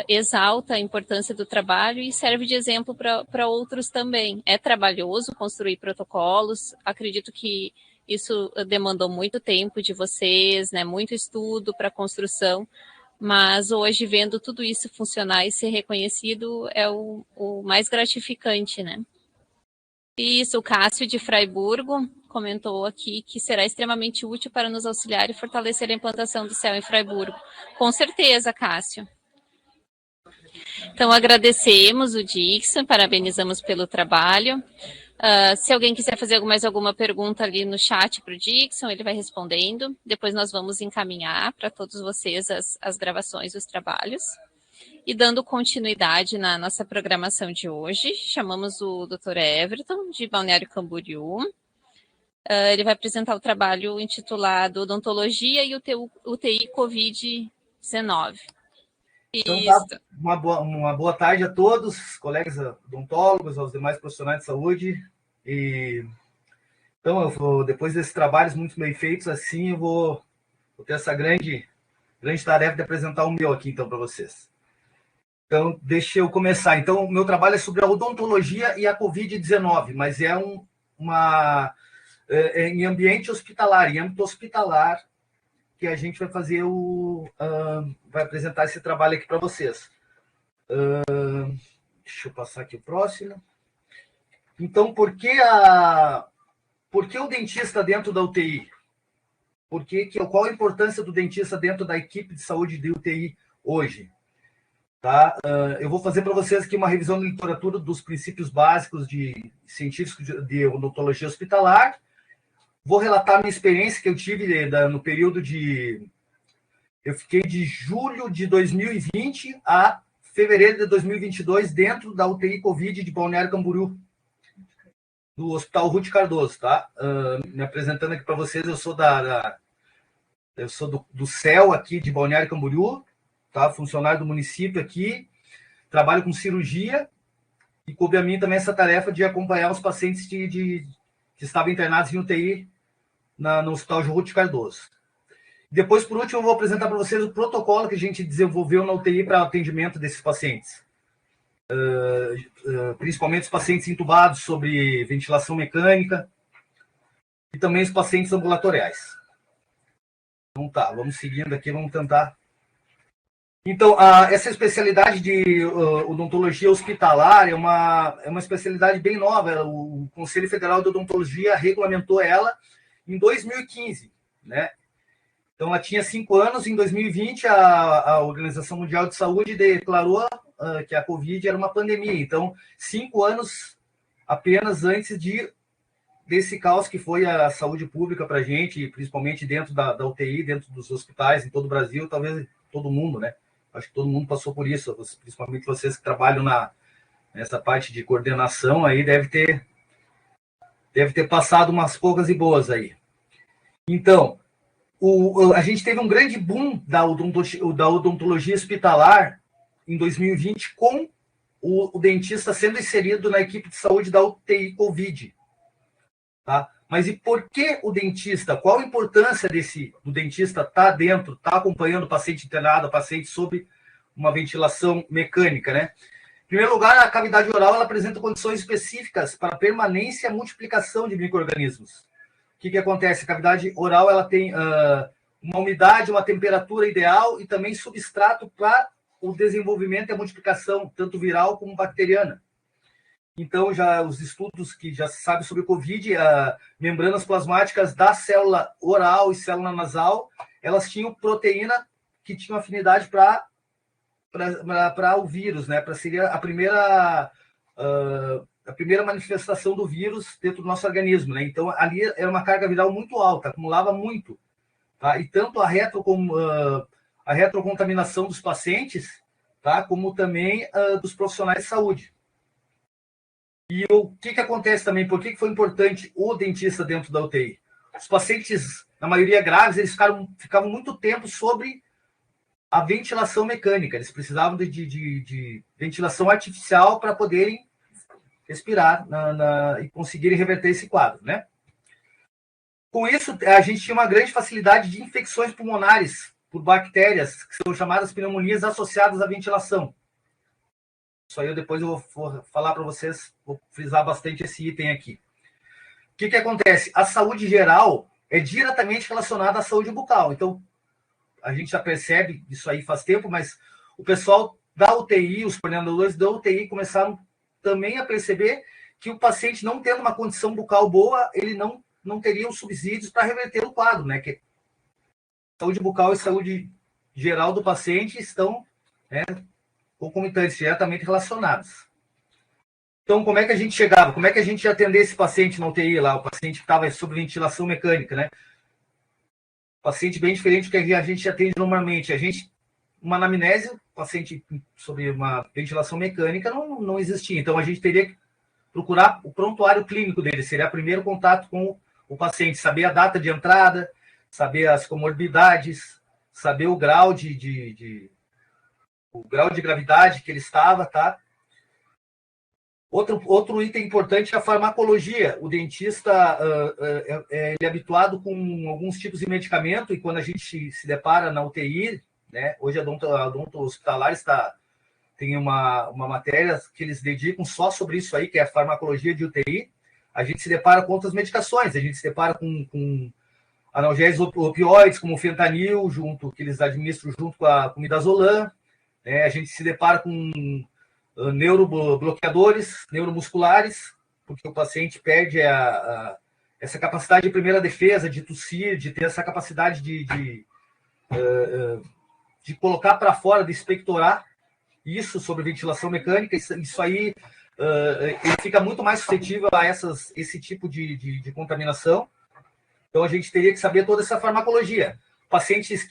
exalta a importância do trabalho e serve de exemplo para outros também. É trabalhoso construir protocolos, acredito que isso demandou muito tempo de vocês, né, muito estudo para a construção, mas hoje, vendo tudo isso funcionar e ser reconhecido, é o mais gratificante, né? Isso, o Cássio de Fraiburgo comentou aqui que será extremamente útil para nos auxiliar e fortalecer a implantação do CEL em Fraiburgo. Com certeza, Cássio. Então, agradecemos o Dixon, parabenizamos pelo trabalho. Se alguém quiser fazer mais alguma pergunta ali no chat para o Dixon, ele vai respondendo. Depois nós vamos encaminhar para todos vocês as gravações dos trabalhos. E dando continuidade na nossa programação de hoje, chamamos o Dr. Everton, de Balneário Camboriú. Ele vai apresentar o trabalho intitulado Odontologia e UTI Covid-19. Então, tá, uma boa tarde a todos, colegas odontólogos, aos demais profissionais de saúde. Então, depois desses trabalhos muito bem feitos, assim, eu vou ter essa grande tarefa de apresentar o meu aqui, então, para vocês. Então, deixa eu começar. Então, o meu trabalho é sobre a odontologia e a Covid-19, mas é em ambiente hospitalar, em âmbito hospitalar, que a gente vai fazer vai apresentar esse trabalho aqui para vocês. Deixa eu passar aqui o próximo. Então, por que o dentista dentro da UTI? Qual a importância do dentista dentro da equipe de saúde de UTI hoje? Tá? Eu vou fazer para vocês aqui uma revisão da literatura dos princípios básicos científicos de odontologia hospitalar. Vou relatar a minha experiência que eu tive no período eu fiquei de julho de 2020 a fevereiro de 2022 dentro da UTI Covid de Balneário Camboriú, do Hospital Ruth Cardoso, tá? Me apresentando aqui para vocês, eu sou do CEL aqui de Balneário Camboriú, tá? Funcionário do município aqui, trabalho com cirurgia e coube a mim também essa tarefa de acompanhar os pacientes que estavam internados em UTI no Hospital Ruth Cardoso. Depois, por último, eu vou apresentar para vocês o protocolo que a gente desenvolveu na UTI para atendimento desses pacientes. Principalmente os pacientes intubados sobre ventilação mecânica e também os pacientes ambulatoriais. Então tá, vamos seguindo aqui, vamos tentar. Então, essa especialidade de odontologia hospitalar é uma especialidade bem nova. O Conselho Federal de Odontologia regulamentou ela em 2015, né? Então, ela tinha 5 anos. Em 2020, a Organização Mundial de Saúde declarou que a Covid era uma pandemia. Então, 5 anos apenas antes desse caos que foi a saúde pública para a gente, principalmente dentro da UTI, dentro dos hospitais, em todo o Brasil, talvez todo mundo, né? Acho que todo mundo passou por isso, principalmente vocês que trabalham nessa parte de coordenação aí, deve ter passado umas poucas e boas aí. Então, a gente teve um grande boom da odontologia hospitalar em 2020 com o dentista sendo inserido na equipe de saúde da UTI Covid. Tá? Mas e por que o dentista? Qual a importância do dentista estar dentro, estar acompanhando o paciente internado, o paciente sob uma ventilação mecânica, né? Em primeiro lugar, a cavidade oral ela apresenta condições específicas para a permanência e a multiplicação de micro-organismos. O que acontece? A cavidade oral ela tem uma umidade, uma temperatura ideal e também substrato para o desenvolvimento e a multiplicação, tanto viral como bacteriana. Então, já os estudos que já se sabe sobre o COVID, membranas plasmáticas da célula oral e célula nasal, elas tinham proteína que tinham afinidade para o vírus, né? Para seria a primeira manifestação do vírus dentro do nosso organismo, né? Então, ali era uma carga viral muito alta, acumulava muito, tá? E tanto a retrocontaminação dos pacientes, tá? Como também dos profissionais de saúde. E o que acontece também? Por que foi importante o dentista dentro da UTI? Os pacientes, na maioria graves, eles ficavam muito tempo sobre a ventilação mecânica. Eles precisavam de ventilação artificial para poderem respirar e conseguirem reverter esse quadro, né? Com isso, a gente tinha uma grande facilidade de infecções pulmonares por bactérias, que são chamadas pneumonias associadas à ventilação. Isso aí depois eu vou falar para vocês, vou frisar bastante esse item aqui. O que acontece? A saúde geral é diretamente relacionada à saúde bucal. Então, a gente já percebe isso aí faz tempo, mas o pessoal da UTI, os coordenadores da UTI começaram também a perceber que o paciente não tendo uma condição bucal boa, ele não teria os subsídios para reverter o quadro, né? Que saúde bucal e saúde geral do paciente estão, né, concomitantes, diretamente relacionados. Então, como é que a gente chegava? Como é que a gente ia atender esse paciente na UTI lá? O paciente que estava sob ventilação mecânica, né? Paciente bem diferente do que a gente atende normalmente. Uma anamnese, paciente sobre uma ventilação mecânica não existia. Então, a gente teria que procurar o prontuário clínico dele. Seria o primeiro contato com o paciente. Saber a data de entrada, saber as comorbidades, saber o grau de gravidade que ele estava, tá? Outro item importante é a farmacologia. O dentista ele é habituado com alguns tipos de medicamento e quando a gente se depara na UTI, né? Hoje a Odonto Hospitalar tem uma matéria que eles dedicam só sobre isso aí, que é a farmacologia de UTI. A gente se depara com outras medicações, a gente se depara com analgésicos opioides, como o fentanil, que eles administram junto com midazolam. A gente se depara com neurobloqueadores, neuromusculares, porque o paciente perde essa capacidade de primeira defesa, de tossir, de ter essa capacidade de colocar para fora, de expectorar isso sobre ventilação mecânica. Isso aí ele fica muito mais suscetível a esse tipo de contaminação. Então, a gente teria que saber toda essa farmacologia. Pacientes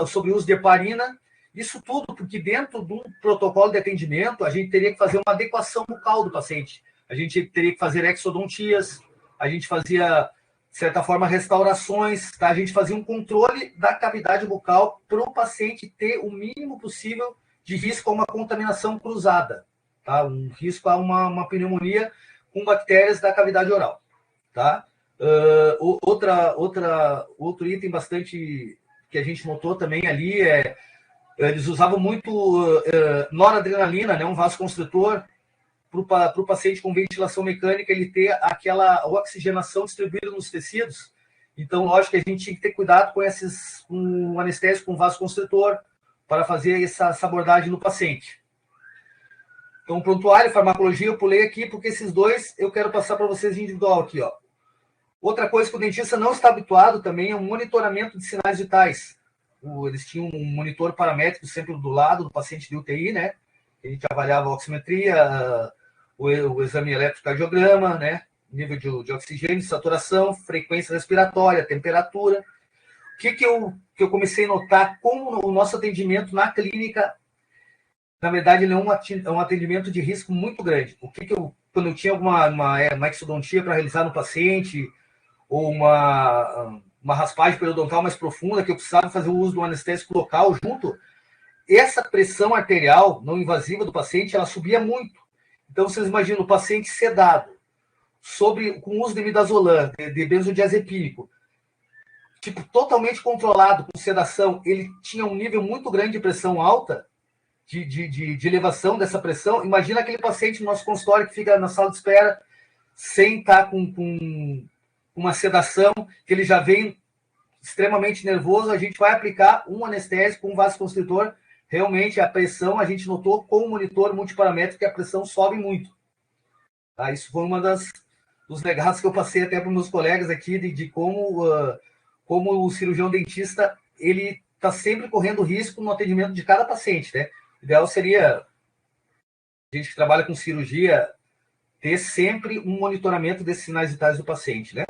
sobre o uso de heparina, isso tudo porque dentro de um protocolo de atendimento, a gente teria que fazer uma adequação bucal do paciente. A gente teria que fazer exodontias, a gente fazia, de certa forma, restaurações, tá? A gente fazia um controle da cavidade bucal para o paciente ter o mínimo possível de risco a uma contaminação cruzada, tá? Um risco a uma pneumonia com bactérias da cavidade oral, tá? Outro item bastante que a gente notou também ali eles usavam muito noradrenalina, né, um vasoconstritor, para o paciente com ventilação mecânica ele ter aquela oxigenação distribuída nos tecidos. Então, lógico que a gente tinha que ter cuidado com um anestésico com vasoconstritor para fazer essa abordagem no paciente. Então, prontuário, farmacologia, eu pulei aqui, porque esses dois eu quero passar para vocês individual aqui, ó. Outra coisa que o dentista não está habituado também é o monitoramento de sinais vitais. Eles tinham um monitor paramétrico sempre do lado do paciente de UTI, né? A gente avaliava a oximetria, o exame eletrocardiograma, né? Nível de oxigênio, saturação, frequência respiratória, temperatura. O que eu comecei a notar como o nosso atendimento na clínica, na verdade, ele é um atendimento de risco muito grande. Quando eu tinha uma exodontia para realizar no paciente, ou uma raspagem periodontal mais profunda, que eu precisava fazer o uso do anestésico local junto, essa pressão arterial não invasiva do paciente, ela subia muito. Então, vocês imaginam o paciente sedado, com uso de midazolam, de benzodiazepínico, tipo, totalmente controlado, com sedação, ele tinha um nível muito grande de pressão alta, de elevação dessa pressão. Imagina aquele paciente no nosso consultório que fica na sala de espera, sem estar com uma sedação, que ele já vem extremamente nervoso, a gente vai aplicar um anestésico, um vasoconstritor. Realmente, a pressão, a gente notou com o monitor multiparamétrico que a pressão sobe muito. Tá? Isso foi uma dos legados que eu passei até para os meus colegas aqui, de como o cirurgião dentista, ele está sempre correndo risco no atendimento de cada paciente, né? O ideal seria, a gente que trabalha com cirurgia, ter sempre um monitoramento desses sinais vitais do paciente, né?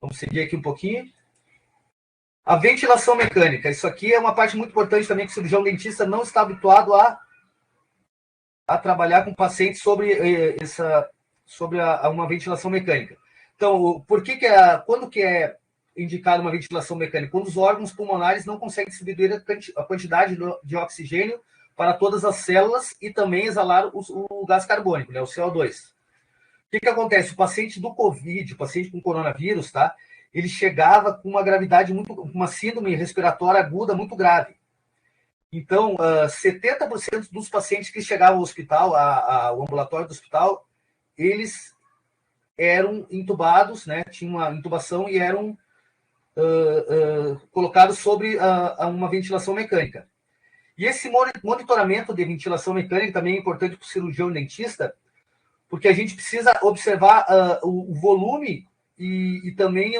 Vamos seguir aqui um pouquinho. A ventilação mecânica. Isso aqui é uma parte muito importante também, que o cirurgião dentista não está habituado a trabalhar com pacientes sobre uma ventilação mecânica. Então, quando que é indicada uma ventilação mecânica? Quando os órgãos pulmonares não conseguem distribuir a quantidade de oxigênio para todas as células e também exalar o gás carbônico, né, o CO2. O que acontece? O paciente do COVID, o paciente com coronavírus, tá? Ele chegava com uma gravidade uma síndrome respiratória aguda muito grave. Então, 70% dos pacientes que chegavam ao hospital, ao ambulatório do hospital, eles eram intubados, né? Tinham uma intubação e eram colocados sobre uma ventilação mecânica. E esse monitoramento de ventilação mecânica também é importante para o cirurgião dentista, porque a gente precisa observar o volume e também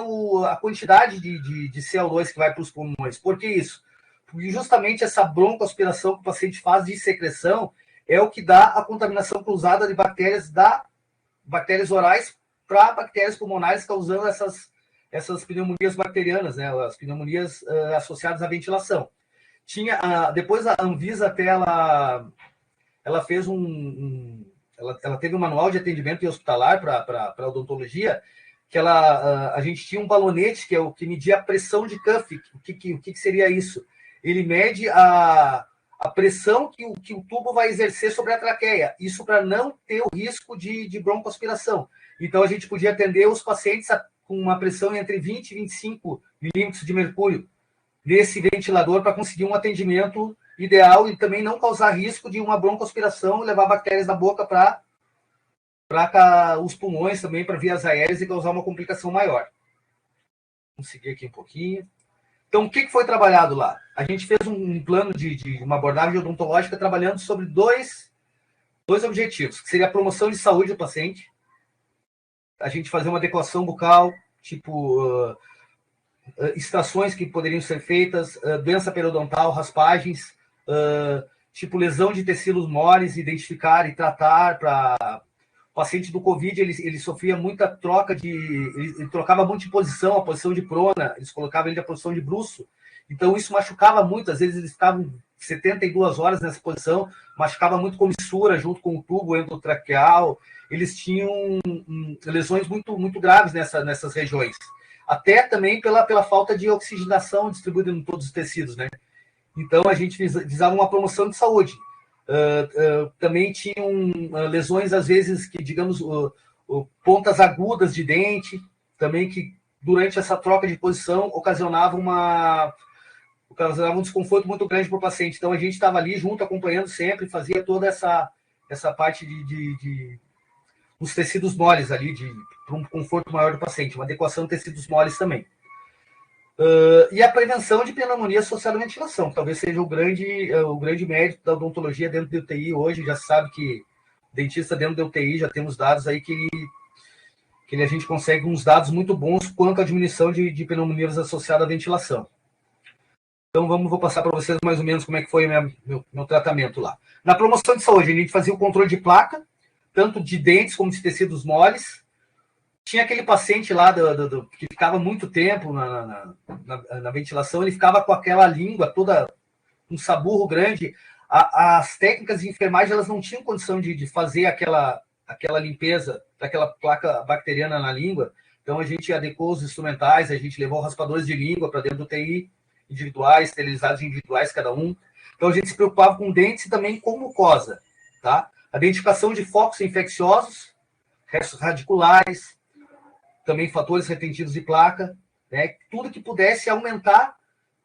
a quantidade de CO2 que vai para os pulmões. Por que isso? Porque justamente essa broncoaspiração que o paciente faz de secreção é o que dá a contaminação cruzada de bactérias orais para bactérias pulmonares, causando essas pneumonias bacterianas, né? As pneumonias associadas à ventilação. Depois a Anvisa até ela fez ela teve um manual de atendimento hospitalar para odontologia, que a gente tinha um balonete, que é o que media a pressão de Cuff. O que seria isso? Ele mede a pressão que o tubo vai exercer sobre a traqueia. Isso para não ter o risco de broncoaspiração. Então, a gente podia atender os pacientes com uma pressão entre 20 e 25 milímetros de mercúrio nesse ventilador para conseguir um atendimento ideal e também não causar risco de uma broncoaspiração e levar bactérias da boca para os pulmões também, para vias aéreas e causar uma complicação maior. Vamos seguir aqui um pouquinho. Então, o que foi trabalhado lá? A gente fez um plano de uma abordagem odontológica trabalhando sobre dois objetivos, que seria a promoção de saúde do paciente, a gente fazer uma adequação bucal, tipo extrações que poderiam ser feitas, doença periodontal, raspagens, tipo lesão de tecidos moles, identificar e tratar. Para o paciente do COVID, ele sofria muita troca ele trocava muito de posição, a posição de prona, eles colocavam ele na posição de bruço, então isso machucava muito, às vezes eles ficavam 72 horas nessa posição, machucava muito comissura junto com o tubo endotraqueal, eles tinham lesões muito, muito graves nessas regiões. Até também pela falta de oxigenação distribuída em todos os tecidos, né? Então, a gente visava uma promoção de saúde. Também tinham lesões, às vezes, que, digamos, pontas agudas de dente, também que, durante essa troca de posição, ocasionavam um desconforto muito grande para o paciente. Então, a gente estava ali junto, acompanhando sempre, fazia toda essa parte os tecidos moles ali, para um conforto maior do paciente, uma adequação de tecidos moles também. E a prevenção de pneumonia associada à ventilação, talvez seja o grande mérito da odontologia dentro da UTI hoje. Já sabe que dentista dentro da UTI, já temos dados aí que a gente consegue uns dados muito bons quanto à diminuição de pneumonias associadas à ventilação. Então, vou passar para vocês mais ou menos como é que foi meu tratamento lá. Na promoção de saúde, a gente fazia o controle de placa, tanto de dentes como de tecidos moles. Tinha aquele paciente lá que ficava muito tempo na ventilação, ele ficava com aquela língua toda, um saburro grande. As técnicas de enfermagem, elas não tinham condição de fazer aquela limpeza daquela placa bacteriana na língua. Então, a gente adequou os instrumentais, a gente levou raspadores de língua para dentro do UTI, individuais, esterilizados individuais cada um. Então, a gente se preocupava com dentes e também com mucosa, tá? A identificação de focos infecciosos, restos radiculares, também fatores retentivos de placa, né? Tudo que pudesse aumentar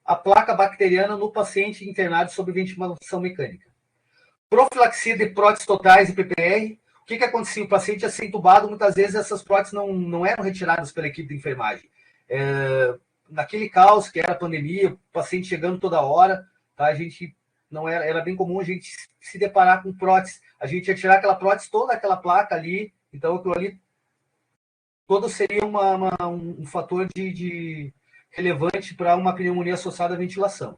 a placa bacteriana no paciente internado sob ventilação mecânica. Profilaxia de próteses totais e PPR. O que acontecia? O paciente ia ser entubado, muitas vezes essas próteses não eram retiradas pela equipe de enfermagem. Naquele caos que era a pandemia, o paciente chegando toda hora, tá? A gente não era bem comum a gente se deparar com prótese. A gente ia tirar aquela prótese, toda aquela placa ali, então aquilo ali todo seria um fator de relevante para uma pneumonia associada à ventilação.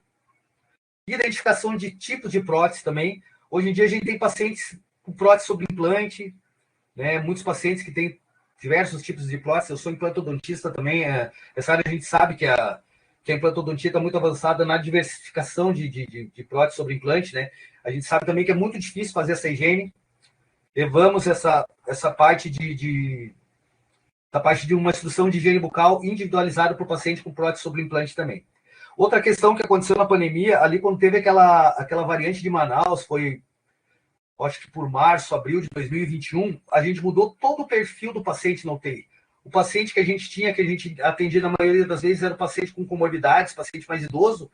Identificação de tipos de prótese também. Hoje em dia a gente tem pacientes com prótese sobre implante, né? Muitos pacientes que têm diversos tipos de prótese. Eu sou implantodontista também. Essa área a gente sabe que a implantodontia está muito avançada na diversificação de prótese sobre implante, né? A gente sabe também que é muito difícil fazer essa higiene. Levamos essa parte de uma instrução de higiene bucal individualizada para o paciente com prótese sobre implante também. Outra questão que aconteceu na pandemia, ali quando teve aquela variante de Manaus, foi, acho que por março, abril de 2021, a gente mudou todo o perfil do paciente na UTI. O paciente que a gente atendia na maioria das vezes era o paciente com comorbidades, paciente mais idoso.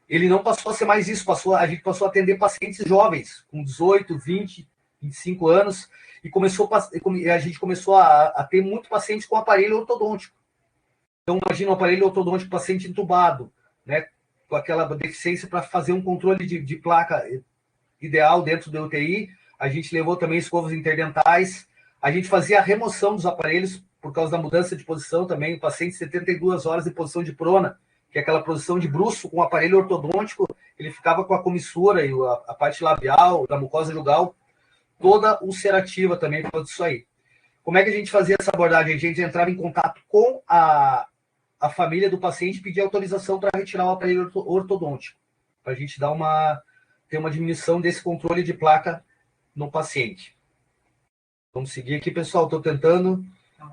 Ele não passou a ser mais isso, a gente passou a atender pacientes jovens, com 18, 20, 25 anos, e a gente começou a ter muito pacientes com aparelho ortodôntico. Então, imagina um aparelho ortodôntico, paciente entubado, né, com aquela deficiência para fazer um controle de placa ideal dentro da UTI. A gente levou também escovas interdentais. A gente fazia a remoção dos aparelhos por causa da mudança de posição também. O paciente 72 horas em posição de prona, que é aquela posição de bruço com o aparelho ortodôntico, ele ficava com a comissura e a parte labial, da mucosa jugal, toda ulcerativa também por causa disso aí. Como é que a gente fazia essa abordagem? A gente entrava em contato com a família do paciente e pedia autorização para retirar o aparelho ortodôntico, para a gente ter uma diminuição desse controle de placa no paciente. Vamos seguir aqui, pessoal. Estou tentando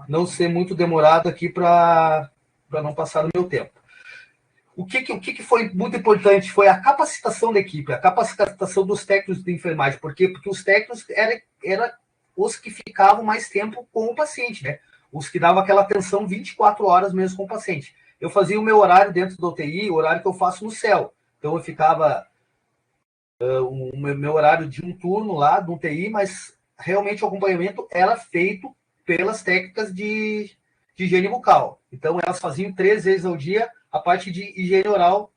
não ser muito demorado aqui para não passar do meu tempo. O que foi muito importante foi a capacitação da equipe, a capacitação dos técnicos de enfermagem. Por quê? Porque os técnicos eram os que ficavam mais tempo com o paciente, né? Os que davam aquela atenção 24 horas mesmo com o paciente. Eu fazia o meu horário dentro da UTI, o horário que eu faço no céu. Então, eu ficava o meu horário de um turno lá do UTI, mas realmente o acompanhamento era feito pelas técnicas de higiene bucal. Então, elas faziam 3 vezes ao dia a parte de higiene oral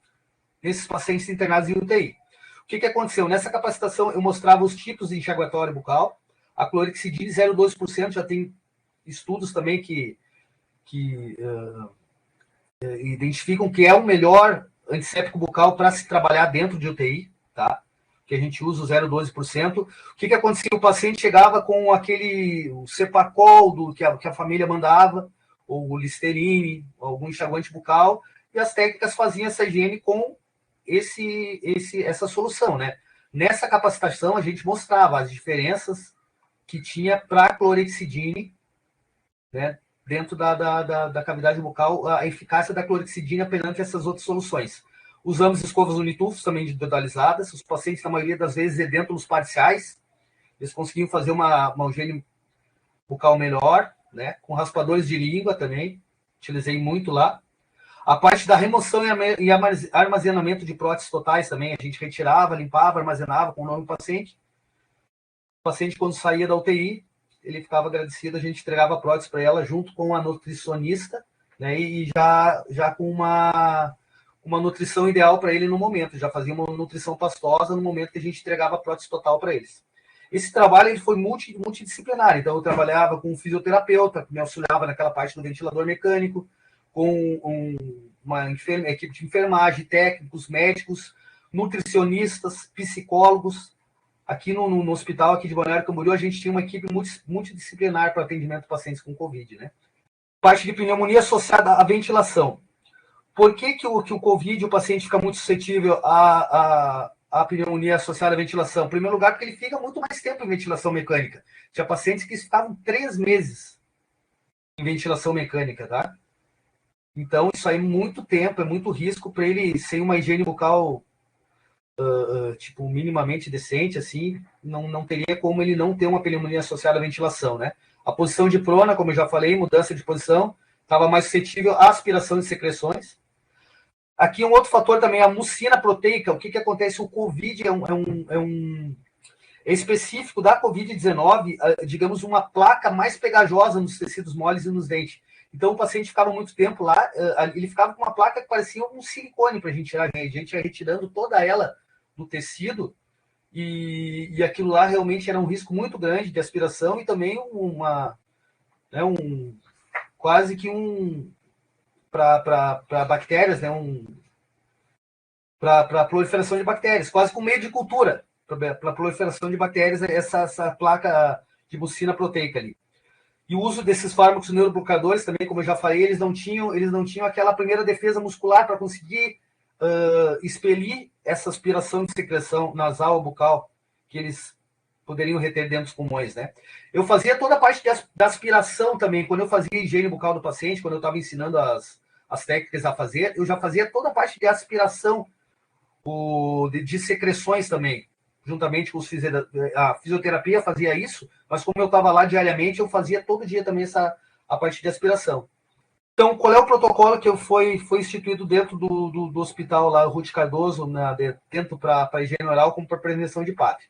nesses pacientes internados em UTI. O que aconteceu? Nessa capacitação, eu mostrava os tipos de enxaguatório bucal. A clorexidine 0,2%, já tem estudos também que identificam que é o melhor antisséptico bucal para se trabalhar dentro de UTI, tá? Que a gente usa o 0,12%. O que acontecia? O paciente chegava com o Cepacol que a família mandava, ou o Listerine, algum enxaguante bucal, e as técnicas faziam essa higiene com essa solução, né? Nessa capacitação, a gente mostrava as diferenças que tinha para a clorexidine, né, dentro da cavidade bucal, a eficácia da clorexidina perante essas outras soluções. Usamos escovas unitufos também individualizadas, os pacientes, na maioria das vezes, edêntulos parciais, eles conseguiam fazer uma higiene bucal melhor, né, com raspadores de língua também, utilizei muito lá. A parte da remoção e armazenamento de próteses totais também, a gente retirava, limpava, armazenava com o nome do paciente. O paciente, quando saía da UTI, ele ficava agradecido, a gente entregava a prótese para ela junto com a nutricionista, né, e já com uma nutrição ideal para ele no momento, já fazia uma nutrição pastosa no momento que a gente entregava a prótese total para eles. Esse trabalho ele foi multidisciplinar, então eu trabalhava com um fisioterapeuta, que me auxiliava naquela parte do ventilador mecânico, com uma equipe de enfermagem, técnicos, médicos, nutricionistas, psicólogos. Aqui no hospital aqui de Balneário Camboriú, a gente tinha uma equipe multidisciplinar para atendimento de pacientes com Covid, né? Parte de pneumonia associada à ventilação. Por que o Covid, o paciente fica muito suscetível à pneumonia associada à ventilação? Em primeiro lugar, porque ele fica muito mais tempo em ventilação mecânica. Tinha pacientes que ficavam 3 meses em ventilação mecânica, tá? Então, isso aí é muito tempo, é muito risco para ele, sem uma higiene bucal tipo, minimamente decente, assim, não teria como ele não ter uma pneumonia associada à ventilação, né? A posição de prona, como eu já falei, mudança de posição, estava mais suscetível à aspiração de secreções. Aqui um outro fator também, a mucina proteica. O que acontece? O COVID é específico da Covid-19, digamos, uma placa mais pegajosa nos tecidos moles e nos dentes. Então, o paciente ficava muito tempo lá, ele ficava com uma placa que parecia um silicone para a gente tirar. A gente ia retirando toda ela do tecido, e aquilo lá realmente era um risco muito grande de aspiração e também quase que para bactérias, né, para proliferação de bactérias, quase com meio de cultura para proliferação de bactérias, essa placa de mucina proteica ali. E o uso desses fármacos neuroblocadores também, como eu já falei, eles não tinham aquela primeira defesa muscular para conseguir expelir essa aspiração de secreção nasal ou bucal que eles poderiam reter dentro dos pulmões, né? Eu fazia toda a parte da aspiração também. Quando eu fazia higiene bucal do paciente, quando eu estava ensinando as técnicas a fazer, eu já fazia toda a parte de aspiração de secreções também, juntamente com a fisioterapia fazia isso, mas como eu estava lá diariamente, eu fazia todo dia também a parte de aspiração. Então, qual é o protocolo que foi instituído dentro do hospital lá, Ruth Cardoso, dentro para a higiene oral, como para prevenção de PAP?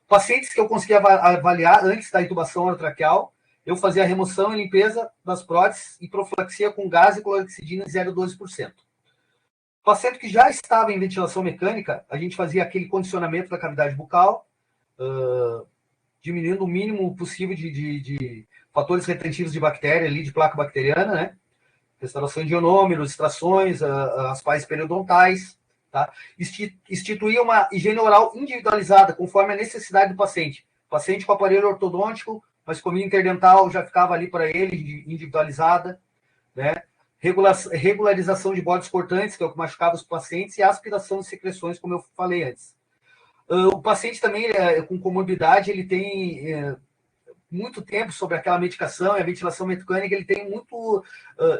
Pacientes que eu conseguia avaliar antes da intubação orotraqueal, eu fazia a remoção e limpeza das próteses e profilaxia com gás e clorexidina 0,12%. Paciente que já estava em ventilação mecânica, a gente fazia aquele condicionamento da cavidade bucal, diminuindo o mínimo possível de fatores retentivos de bactéria ali, de placa bacteriana, né? Restauração de ionômeros, extrações, as pás periodontais, tá? Instituir uma higiene oral individualizada, conforme a necessidade do paciente. Paciente com aparelho ortodôntico, mas comida interdental já ficava ali para ele, individualizada, né? Regularização de bordes cortantes, que é o que machucava os pacientes, e aspiração de secreções, como eu falei antes. O paciente também, com comorbidade, ele tem muito tempo sobre aquela medicação, e a ventilação mecânica, ele tem muito...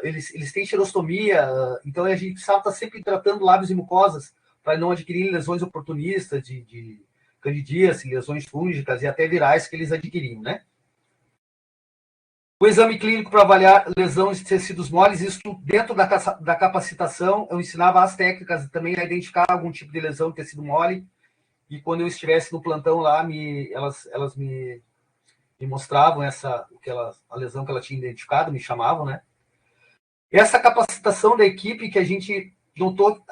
eles têm xerostomia, então a gente precisava estar sempre tratando lábios e mucosas para não adquirir lesões oportunistas de candidíase, lesões fúngicas e até virais que eles adquiriam, né? O exame clínico para avaliar lesões de tecidos moles, isso dentro da capacitação, eu ensinava as técnicas também a identificar algum tipo de lesão de tecido mole, e quando eu estivesse no plantão lá, elas me mostravam a lesão que ela tinha identificado, me chamavam, né? Essa capacitação da equipe que a gente notou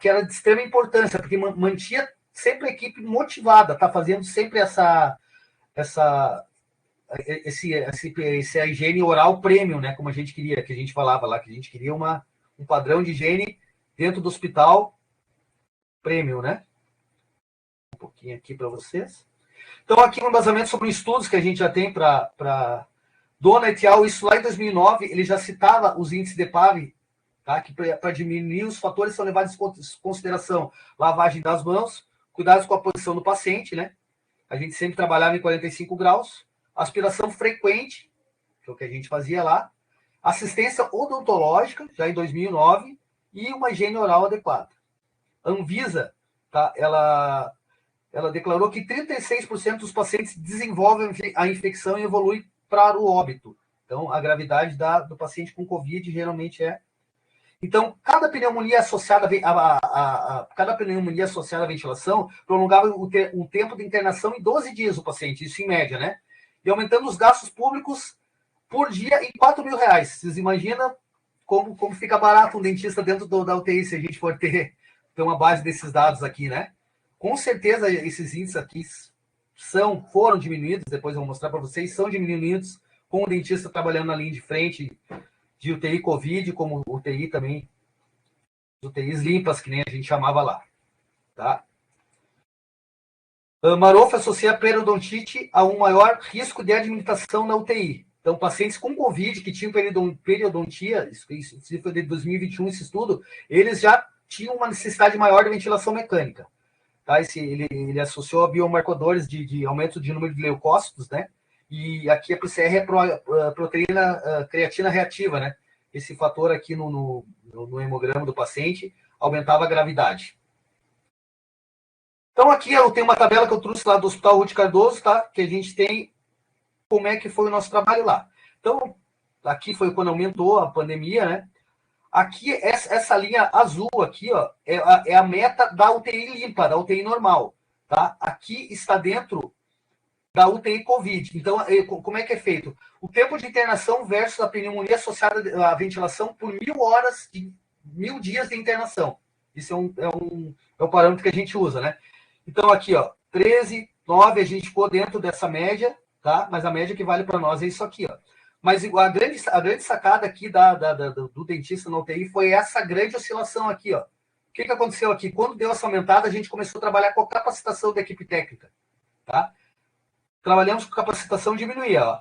que era de extrema importância, porque mantinha sempre a equipe motivada, tá fazendo sempre essa higiene oral premium, né? Como a gente queria, que a gente falava lá, que a gente queria um padrão de higiene dentro do hospital premium, né? Um pouquinho aqui para vocês. Então, aqui um embasamento sobre estudos que a gente já tem para Dona et al., isso lá em 2009, ele já citava os índices de PAV, tá? Que para diminuir os fatores são levados em consideração lavagem das mãos, cuidados com a posição do paciente, né? A gente sempre trabalhava em 45 graus, aspiração frequente, que é o que a gente fazia lá, assistência odontológica, já em 2009, e uma higiene oral adequada. A Anvisa, tá? Ela declarou que 36% dos pacientes desenvolvem a infecção e evoluem para o óbito. Então, a gravidade do paciente com Covid geralmente é... Então, cada pneumonia associada à ventilação prolongava o tempo de internação em 12 dias o paciente, isso em média, né? E aumentando os gastos públicos por dia em R$4.000. Vocês imaginam como fica barato um dentista dentro da UTI se a gente for ter uma base desses dados aqui, né? Com certeza, esses índices aqui foram diminuídos, depois eu vou mostrar para vocês, são diminuídos com o dentista trabalhando na linha de frente de UTI Covid, como UTI também, UTIs limpas, que nem a gente chamava lá. Tá? Marofa associa a periodontite a um maior risco de admitação na UTI. Então, pacientes com Covid que tinham periodontia, isso foi de 2021 esse estudo, eles já tinham uma necessidade maior de ventilação mecânica. Tá? Ele associou a biomarcadores de aumento de número de leucócitos, né? E aqui a PCR é proteína creatina reativa, né? Esse fator aqui no hemograma do paciente aumentava a gravidade. Então, aqui eu tenho uma tabela que eu trouxe lá do Hospital Ruth Cardoso, tá? Que a gente tem como é que foi o nosso trabalho lá. Então, aqui foi quando aumentou a pandemia, né? Aqui, essa linha azul aqui, ó, é a meta da UTI limpa, da UTI normal, tá? Aqui está dentro da UTI Covid. Então, como é que é feito? O tempo de internação versus a pneumonia associada à ventilação por 1.000 horas, 1.000 dias de internação. Isso é o parâmetro que a gente usa, né? Então, aqui, ó, 13, 9, a gente ficou dentro dessa média, tá? Mas a média que vale para nós é isso aqui, ó. Mas a grande sacada aqui do dentista na UTI foi essa grande oscilação aqui, ó. O que aconteceu aqui? Quando deu essa aumentada, a gente começou a trabalhar com a capacitação da equipe técnica, tá? Trabalhamos com capacitação, diminuía, ó.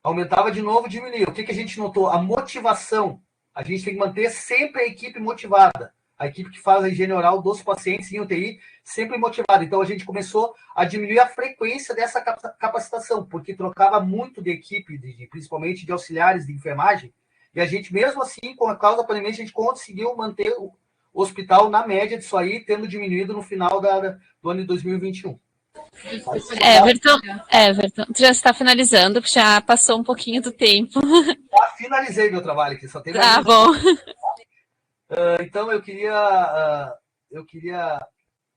Aumentava de novo, diminuía. O que a gente notou? A motivação. A gente tem que manter sempre a equipe motivada. A equipe que faz a higiene oral dos pacientes em UTI, sempre motivada. Então, a gente começou a diminuir a frequência dessa capacitação, porque trocava muito de equipe, principalmente de auxiliares de enfermagem, e a gente, mesmo assim, com a causa da pandemia, a gente conseguiu manter o hospital na média disso aí, tendo diminuído no final do ano de 2021. Everton, tu já está finalizando, porque já passou um pouquinho do tempo. Já finalizei meu trabalho aqui, só tem mais Tá bom. Então, eu queria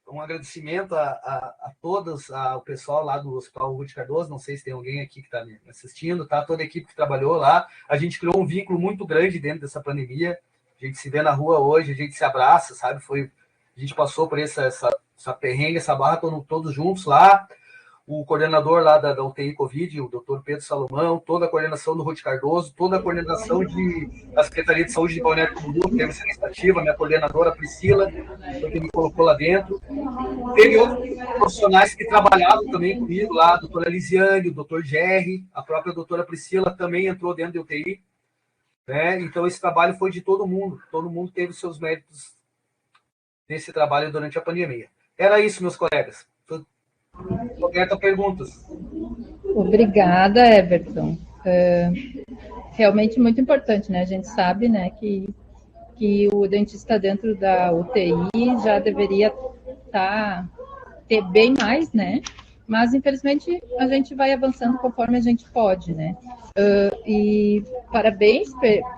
um agradecimento a todos, ao pessoal lá do Hospital Ruth Cardoso, não sei se tem alguém aqui que está me assistindo, tá? Toda a equipe que trabalhou lá, a gente criou um vínculo muito grande dentro dessa pandemia, a gente se vê na rua hoje, a gente se abraça, sabe? A gente passou por essa perrengue, essa barra, todos juntos lá, o coordenador lá da UTI Covid, o Dr. Pedro Salomão, toda a coordenação do Ruth Cardoso, toda a coordenação da Secretaria de Saúde de Balneário Camboriú, que teve essa iniciativa, minha coordenadora Priscila, que me colocou lá dentro. Teve outros profissionais que trabalhavam também comigo lá, a doutora Lisiane, o doutor Gerry, a própria doutora Priscila também entrou dentro da UTI. Né? Então, esse trabalho foi de todo mundo teve seus méritos nesse trabalho durante a pandemia. Era isso, meus colegas. Aberto a perguntas. Obrigada, Everton. Realmente muito importante, né? A gente sabe, né, que o dentista dentro da UTI já deveria ter bem mais, né? Mas, infelizmente, a gente vai avançando conforme a gente pode, né? E parabéns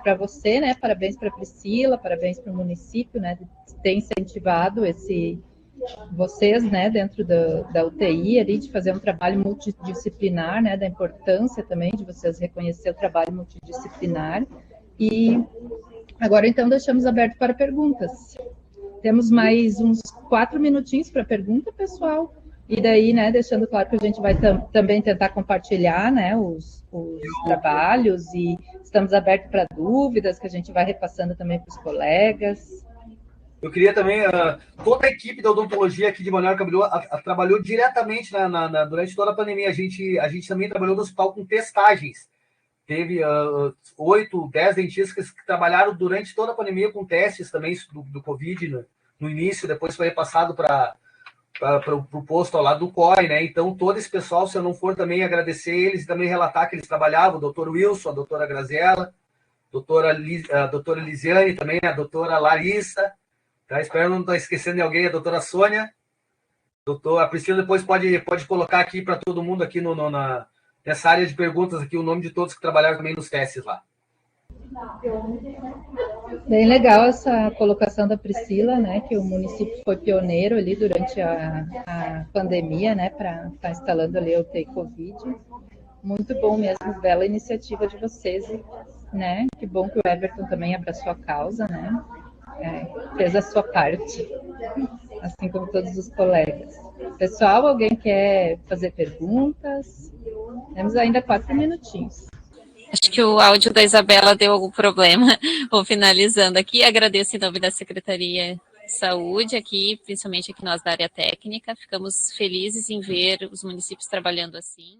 para você, né? Parabéns para a Priscila, parabéns para o município, né? De ter incentivado vocês, né, dentro da UTI, ali, de fazer um trabalho multidisciplinar, né, da importância também de vocês reconhecer o trabalho multidisciplinar. E agora, então, deixamos aberto para perguntas. Temos mais uns 4 minutinhos para pergunta, pessoal. E daí, né, deixando claro que a gente vai também tentar compartilhar, né, os trabalhos, e estamos abertos para dúvidas, que a gente vai repassando também para os colegas. Eu queria também, toda a equipe da odontologia aqui de Balneário Camboriú trabalhou diretamente durante toda a pandemia. A gente também trabalhou no hospital com testagens. Teve 8, 10 dentistas que trabalharam durante toda a pandemia com testes também do Covid no início, depois foi repassado para o posto ao lado do COI, né? Então, todo esse pessoal, se eu não for também agradecer eles e também relatar que eles trabalhavam, o doutor Wilson, a doutora Graziella, a doutora Lisiane também, a doutora Larissa, tá? Espero não estar esquecendo de alguém, a doutora Sônia, a Priscila depois pode colocar aqui para todo mundo aqui nessa área de perguntas aqui o nome de todos que trabalharam também nos testes lá. Bem legal essa colocação da Priscila, né, que o município foi pioneiro ali durante a pandemia, né, para estar instalando ali o UTI Covid. Muito bom mesmo, bela iniciativa de vocês, né, que bom que o Everton também abraçou a causa, né, fez a sua parte, assim como todos os colegas. Pessoal, alguém quer fazer perguntas? Temos ainda 4 minutinhos. Acho que o áudio da Isabela deu algum problema. Vou finalizando aqui. Agradeço em nome da Secretaria de Saúde, aqui, principalmente aqui nós da área técnica. Ficamos felizes em ver os municípios trabalhando assim.